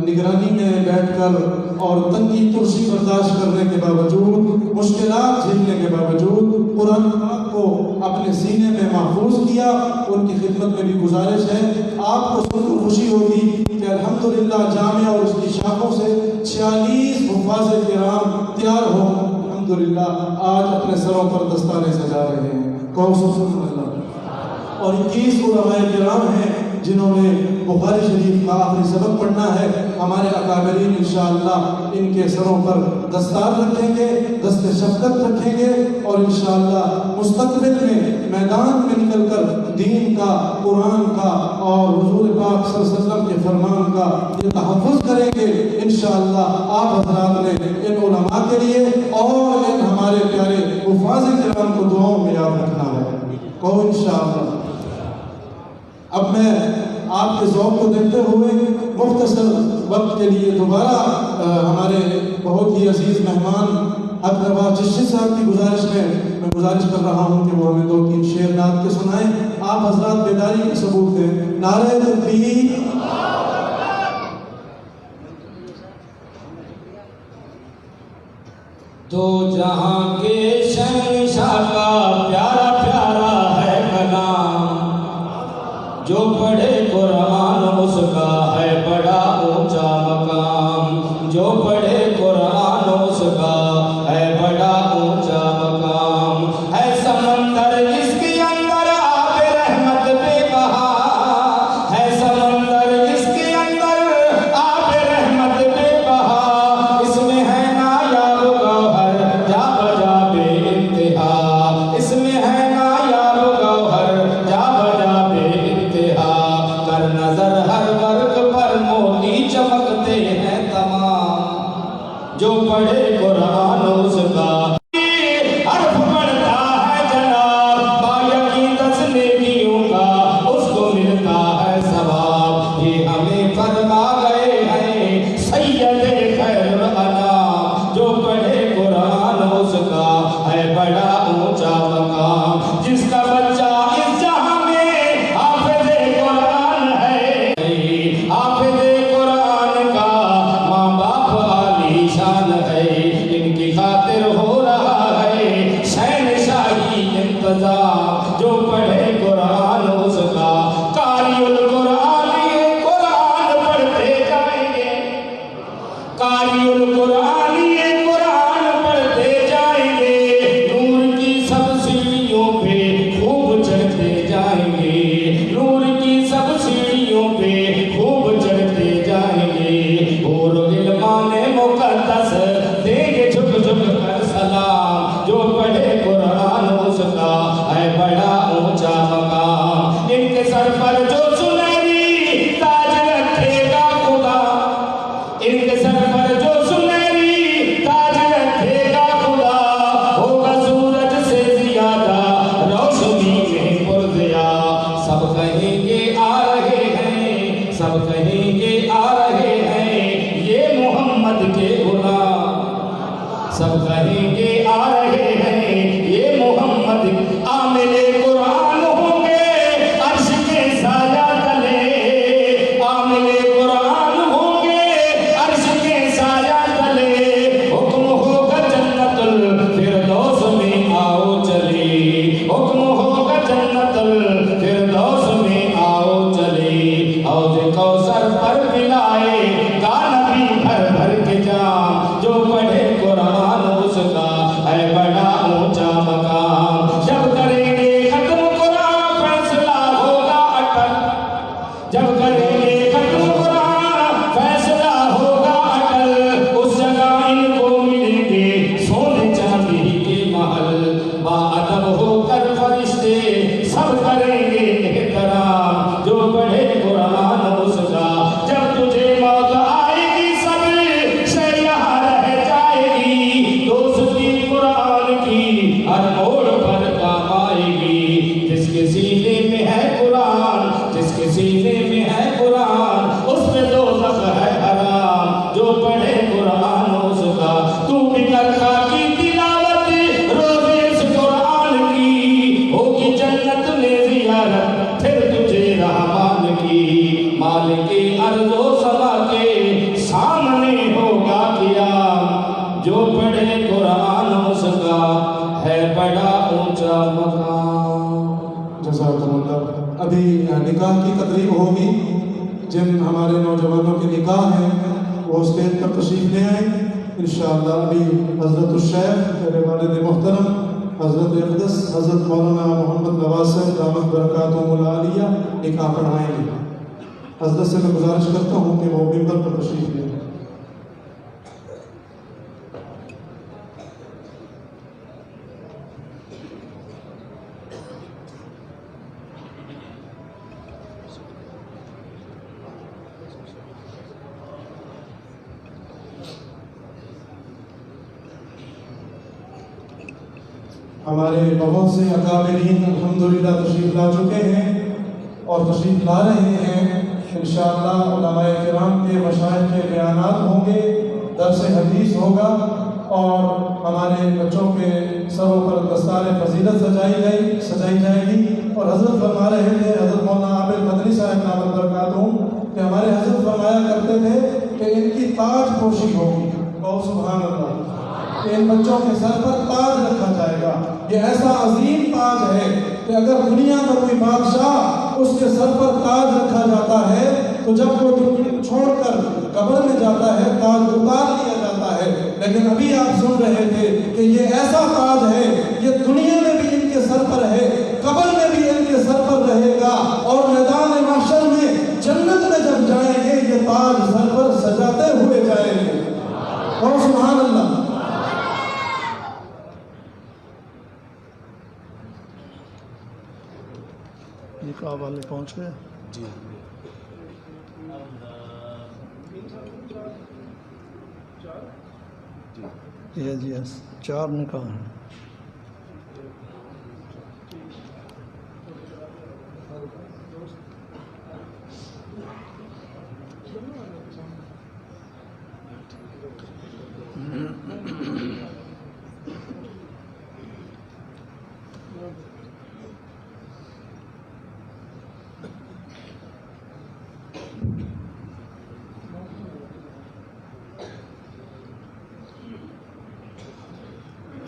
نگرانی میں بیٹھ کر اور تنگی ترشی برداشت کرنے کے باوجود، مشکلات جھیلنے کے باوجود قرآن پاک کو اپنے سینے میں محفوظ کیا، ان کی خدمت میں بھی گزارش ہے۔ آپ کو سن کر خوشی ہوگی کہ الحمدللہ جامعہ اور اس کی شاخوں سے 46 حفاظ کرام تیار ہو، الحمدللہ آج اپنے سروں پر دستانے سجا رہے ہیں۔ سبحان اللہ۔ اور 21 علماء کرام ہیں جنہوں نے بخاری شریف کا آخری سبق پڑھنا ہے۔ ہمارے اکابرین انشاءاللہ ان کے سروں پر دستار رکھیں گے، دست شفقت رکھیں گے، اور انشاءاللہ مستقبل میں میدان میں نکل کر دین کا، قرآن کا اور حضور پاک صلی اللہ علیہ وسلم کے فرمان کا یہ تحفظ کریں گے۔ انشاءاللہ آپ حضرات نے ان علماء کے لیے اور ان ہمارے پیارے حفاظ کرام کو دعاؤں میں یاد رکھنا ہے۔ کہو انشاءاللہ۔ اب میں آپ کے ذوق کو دیکھتے ہوئے مختصر وقت کے لیے دوبارہ ہمارے بہت ہی عزیز مہمان حق روا چشتی صاحب کی گزارش میں گزارش کر رہا ہوں کہ وہ ہمیں 2-3 شعر نعت کے سنائیں۔ آپ حضرات بیداری کے ثبوت ہیں۔ نعرہ تکبیر، تو جہاں کے شہنشاہ کا پیارا پیارا ہے کلام، جو پڑھے قرآن اس کا ہے بڑا اونچا مقام، جو پڑھے قرآن اس کا ہے بڑا اونچا مقام۔ ہے سمندر جس کے اندر آب رحمت بے بہا، ہے سمندر جس کے اندر آب رحمت بے بہا، اس میں ہے نایاب گوہر جا بجا بے انتہا، اس میں ہے نایاب گوہر جا بجا بے انتہا۔ سر پر جو سنہری تاج رکھے گا خدا، ان کے سر پر جو سنہری تاج رکھے گا خدا، ہوگا سورج سے زیادہ روشنی میں پرضیا، سب کہیں گے آ رہے ہیں، سب کہیں گے آ رہے ہیں یہ محمد کے غلام، سب کہیں گے آ رہے ہیں یہ محمد، عامل قرآن ہوں گے عرش کے سایہ تلے، عامل قرآن ہوں گے عرش کے سایہ تلے، حکم ہوگا جنت الفردوس میں آؤ چلے، حکم ہوگا جنت الفردوس میں آؤ چلے، حوض کوثر پر پلائے گا نبی بھر بھر کے جام، جو پڑھے قرآن اس کا ہے بڑا اونچا مقام، جب کریں گے ختم قرآن فیصلہ ہوگا اٹل، جب کریں گے ختم قرآن فیصلہ ہوگا اٹل، اس جگہ ان کو ملیں گے سونے چاندی کے محل، باادب ہو کر فرشتے سب کریں گے احترام، جو پڑھے قرآن اس کا، جب تجھے موت آئے گی سب سے یہاں رہ جائے گی، دوستی قرآن کی ہر موڑ پر کام آئے گی، جس کے سینے میں ہے قرآن، جس کے سینے میں ہے قرآن اس پہ دوزخ ہے حرام، جو پڑھے قرآن اس کا، تو بھی کر خاکی تلاوت روزے اس قرآن کی، ہوگی جنت میں زیارت پھر تجھے رحمان کی، مالک ارض و سما کے سامنے ہوگا قیام، جو پڑھے قرآن اس کا ہے بڑا اونچا مقام۔ جزاکم اللہ۔ ابھی نکاح کی تقریب ہوگی، جن ہمارے نوجوانوں کے نکاح ہیں وہ اسٹیج پر تشریف لے آئیں انشاءاللہ۔ ابھی حضرت الشیخ میرے والد محترم حضرت اقدس حضرت مولانا محمد نواز صاحب دامت برکاتہم العالیہ نکاح پڑھائیں گے۔ حضرت سے میں گزارش کرتا ہوں کہ وہ ممبر پر تشریف لے آئیں۔ ہمارے بہت سے اکابرین الحمدللہ تشریف لا چکے ہیں اور تشریف لا رہے ہیں، انشاءاللہ علماء کرام کے مشائخ کے بیانات ہوں گے، درس حدیث ہوگا، اور ہمارے بچوں کے سروں پر دستار فضیلت سجائی جائے گی۔ اور حضرت فرما رہے تھے، حضرت مولانا عابد مدنی صاحب دامت برکاتہم، کہ ہمارے حضرت فرمایا کرتے تھے کہ ان کی تاج پوشی ہوگی، اور سبحان اللہ، کہ ان بچوں کے سر پر تاج رکھا جائے گا۔ یہ ایسا عظیم تاج ہے کہ اگر دنیا کا کوئی بادشاہ اس کے سر پر تاج رکھا جاتا ہے تو جب وہ چھوڑ کر قبر میں جاتا ہے تاج اتار لیا جاتا ہے، لیکن ابھی آپ سن رہے تھے کہ یہ ایسا تاج ہے، یہ دنیا میں بھی ان کے سر پر ہے، قبر میں بھی ان کے سر پر رہے گا، اور میدان محشر میں جنت میں جب جائیں گے یہ تاج سر پر سجاتے ہوئے جائیں گے، اور سبحان اللہ۔ نکاح والے پہنچ گئے؟ جی یس 4 نکاح ہیں۔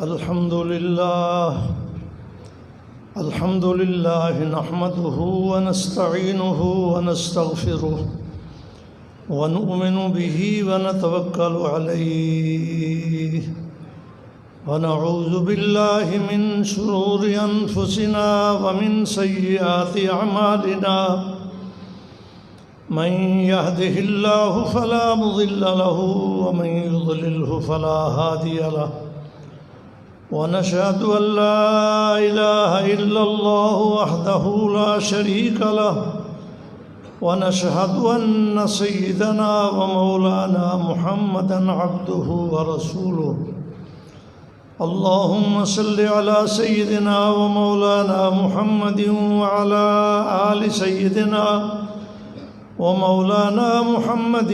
الحمد لله نحمده ونستعينه ونستغفره ونؤمن به ونتوكل عليه ونعوذ بالله من شرور أنفسنا ومن سيئات أعمالنا من يهده الله فلا مضل له ومن يضلله فلا هادي له ونشهد أن لا إله إلا الله وحده لا شريك له ونشهد أن سيدنا ومولانا محمدا عبده ورسوله اللهم صل على سيدنا ومولانا محمد وعلى آل سيدنا ومولانا محمد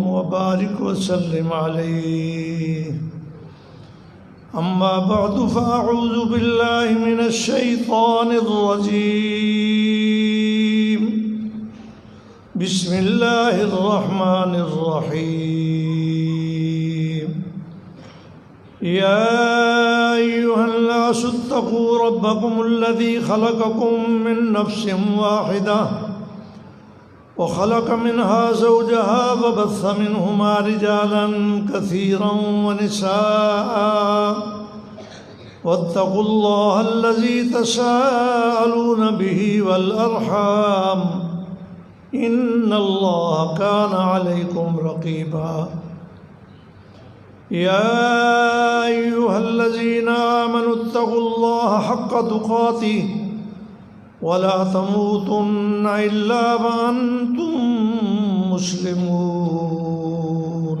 وبارك وسلم عليه أما بعد فأعوذ بالله من الشيطان الرجيم بسم الله الرحمن الرحيم يا أيها الناس اتقوا ربكم الذي خلقكم من نفس واحدة وخلق منها زوجها وبث منهما رجالا كثيرا ونساء واتقوا الله الذي تساءلون به والأرحام إن الله كان عليكم رقيبا يا أيها الذين آمنوا اتقوا الله حق تقاته ولا تموتن إلا وأنتم مسلمون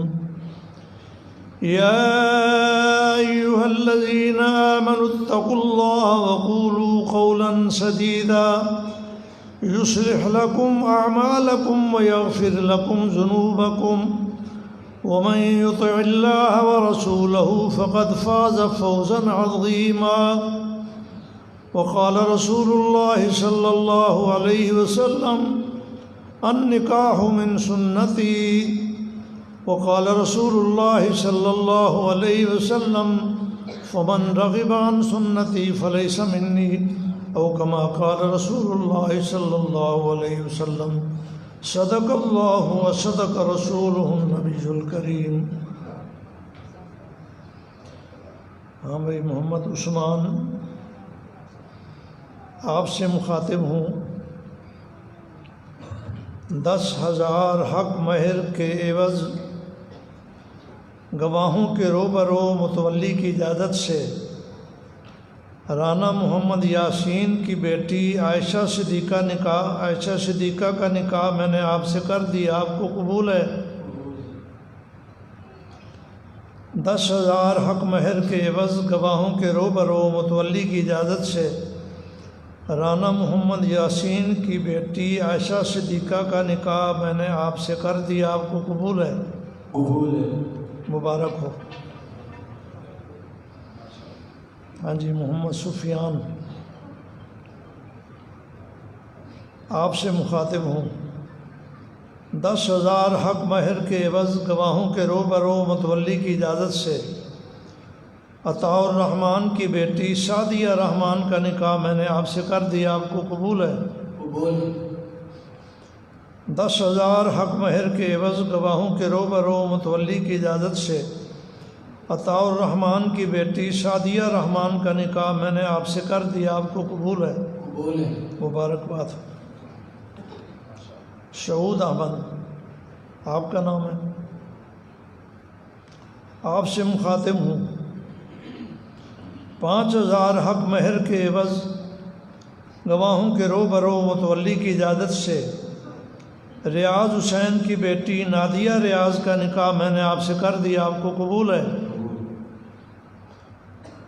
يا أيها الذين آمنوا اتقوا الله وقولوا قولا سديدا يصلح لكم أعمالكم ويغفر لكم ذنوبكم ومن يطع الله ورسوله فقد فاز فوزا عظيما وقال رسول الله صلى الله عليه وسلم النكاح من سنتي وقال رسول الله صلى الله عليه وسلم فمن رغب عن سنتي فليس مني أو كما قال رسول الله صلى الله عليه وسلم صدق الله وصدق رسوله النبي الكريم. ہاں بھائی محمد عثمان آپ سے مخاطب ہوں. 10,000 حق مہر کے عوض گواہوں کے روبرو متولی کی اجازت سے رانا محمد یاسین کی بیٹی عائشہ صدیقہ کا نکاح میں نے آپ سے کر دیا. آپ کو قبول ہے؟ 10,000 حق مہر کے عوض گواہوں کے روبرو متولی کی اجازت سے رانا محمد یاسین کی بیٹی عائشہ صدیقہ کا نکاح میں نے آپ سے کر دیا. آپ کو قبول ہے؟ قبول ہے. مبارک ہو. ہاں جی محمد سفیان آپ سے مخاطب ہوں. 10,000 حق مہر کے عوض گواہوں کے روبرو متولی کی اجازت سے عطاء الرحمن کی بیٹی سعدیہ رحمان کا نکاح میں نے آپ سے کر دیا. آپ کو قبول ہے؟ قبول. 10,000 حق مہر کے عوض گواہوں کے روبرو متولی کی اجازت سے عطاء الرحمن کی بیٹی سعدیہ رحمان کا نکاح میں نے آپ سے کر دیا. آپ کو قبول ہے؟ قبول ہے. مبارکباد. شہود احمد آپ کا نام ہے. آپ سے مخاطب ہوں. 5,000 حق مہر کے عوض گواہوں کے روبرو متولی کی اجازت سے ریاض حسین کی بیٹی نادیہ ریاض کا نکاح میں نے آپ سے کر دیا. آپ کو قبول ہے؟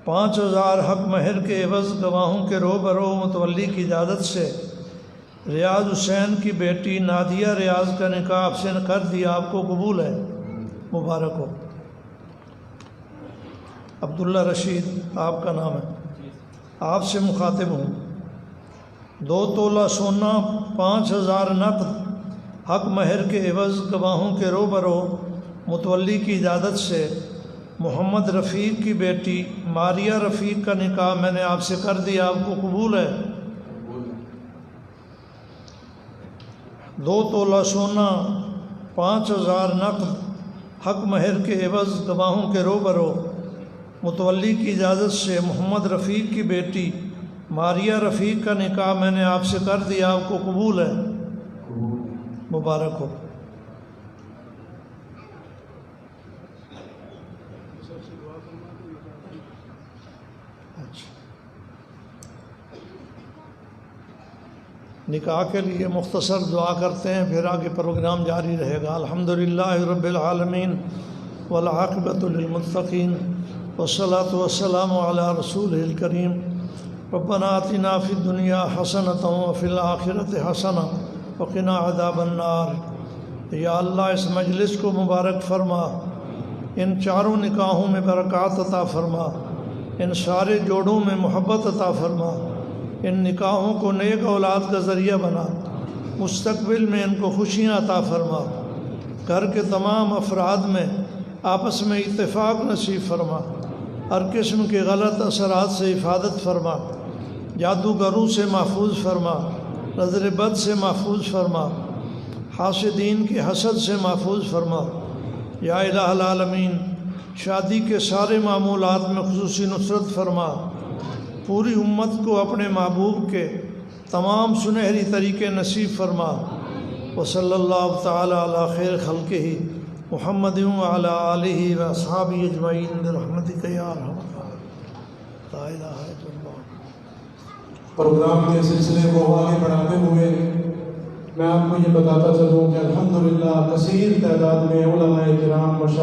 5,000 حق مہر کے عوض گواہوں کے روبرو متولی کی اجازت سے ریاض حسین کی بیٹی نادیہ ریاض کا نکاح آپ سے کر دیا. آپ کو قبول ہے؟ مبارک ہو. عبداللہ رشید آپ کا نام ہے. آپ سے مخاطب ہوں. 2 تولہ سونا 5,000 نقد حق مہر کے عوض گواہوں کے روبرو متولی کی اجازت سے محمد رفیق کی بیٹی ماریہ رفیق کا نکاح میں نے آپ سے کر دیا. آپ کو قبول ہے؟ 2 تولہ سونا 5,000 نقد حق مہر کے عوض گواہوں کے روبرو متولی کی اجازت سے محمد رفیق کی بیٹی ماریہ رفیق کا نکاح میں نے آپ سے کر دیا. آپ کو قبول ہے؟ مبارک ہو. نکاح کے لیے مختصر دعا کرتے ہیں، پھر آگے پروگرام جاری رہے گا۔ الحمدللہ رب العالمین والعاقبۃ للمتقین والصلاۃ والسلام علی رسولہ الکریم۔ ربنا آتنا فی الدنیا حسنۃ وفی الآخرۃ حسنہ وقنا عذاب النار۔ یا اللہ اس مجلس کو مبارک فرما، ان چاروں نکاحوں میں برکات عطا فرما، ان سارے جوڑوں میں محبت عطا فرما، ان نکاحوں کو نیک اولاد کا ذریعہ بنا، مستقبل میں ان کو خوشیاں عطا فرما، گھر کے تمام افراد میں آپس میں اتفاق نصیب فرما، ہر قسم کے غلط اثرات سے حفاظت فرما، جادوگروں سے محفوظ فرما، نظر بد سے محفوظ فرما، حاسدین کے حسد سے محفوظ فرما۔ یا الہ العالمین شادی کے سارے معمولات میں خصوصی نصرت فرما، پوری امت کو اپنے محبوب کے تمام سنہری طریقے نصیب فرما۔ وصلی اللہ تعالی علی خیر خلقہ محمد وعلی آلہ و اصحابہ اجمعین برحمتک یا ارحم الراحمین۔ لا الہ الا اللہ۔ پروگرام کے سلسلے کو آگے بڑھاتے ہوئے میں آپ کو یہ بتاتا چلوں کہ الحمدللہ کثیر تعداد میں علماء کرام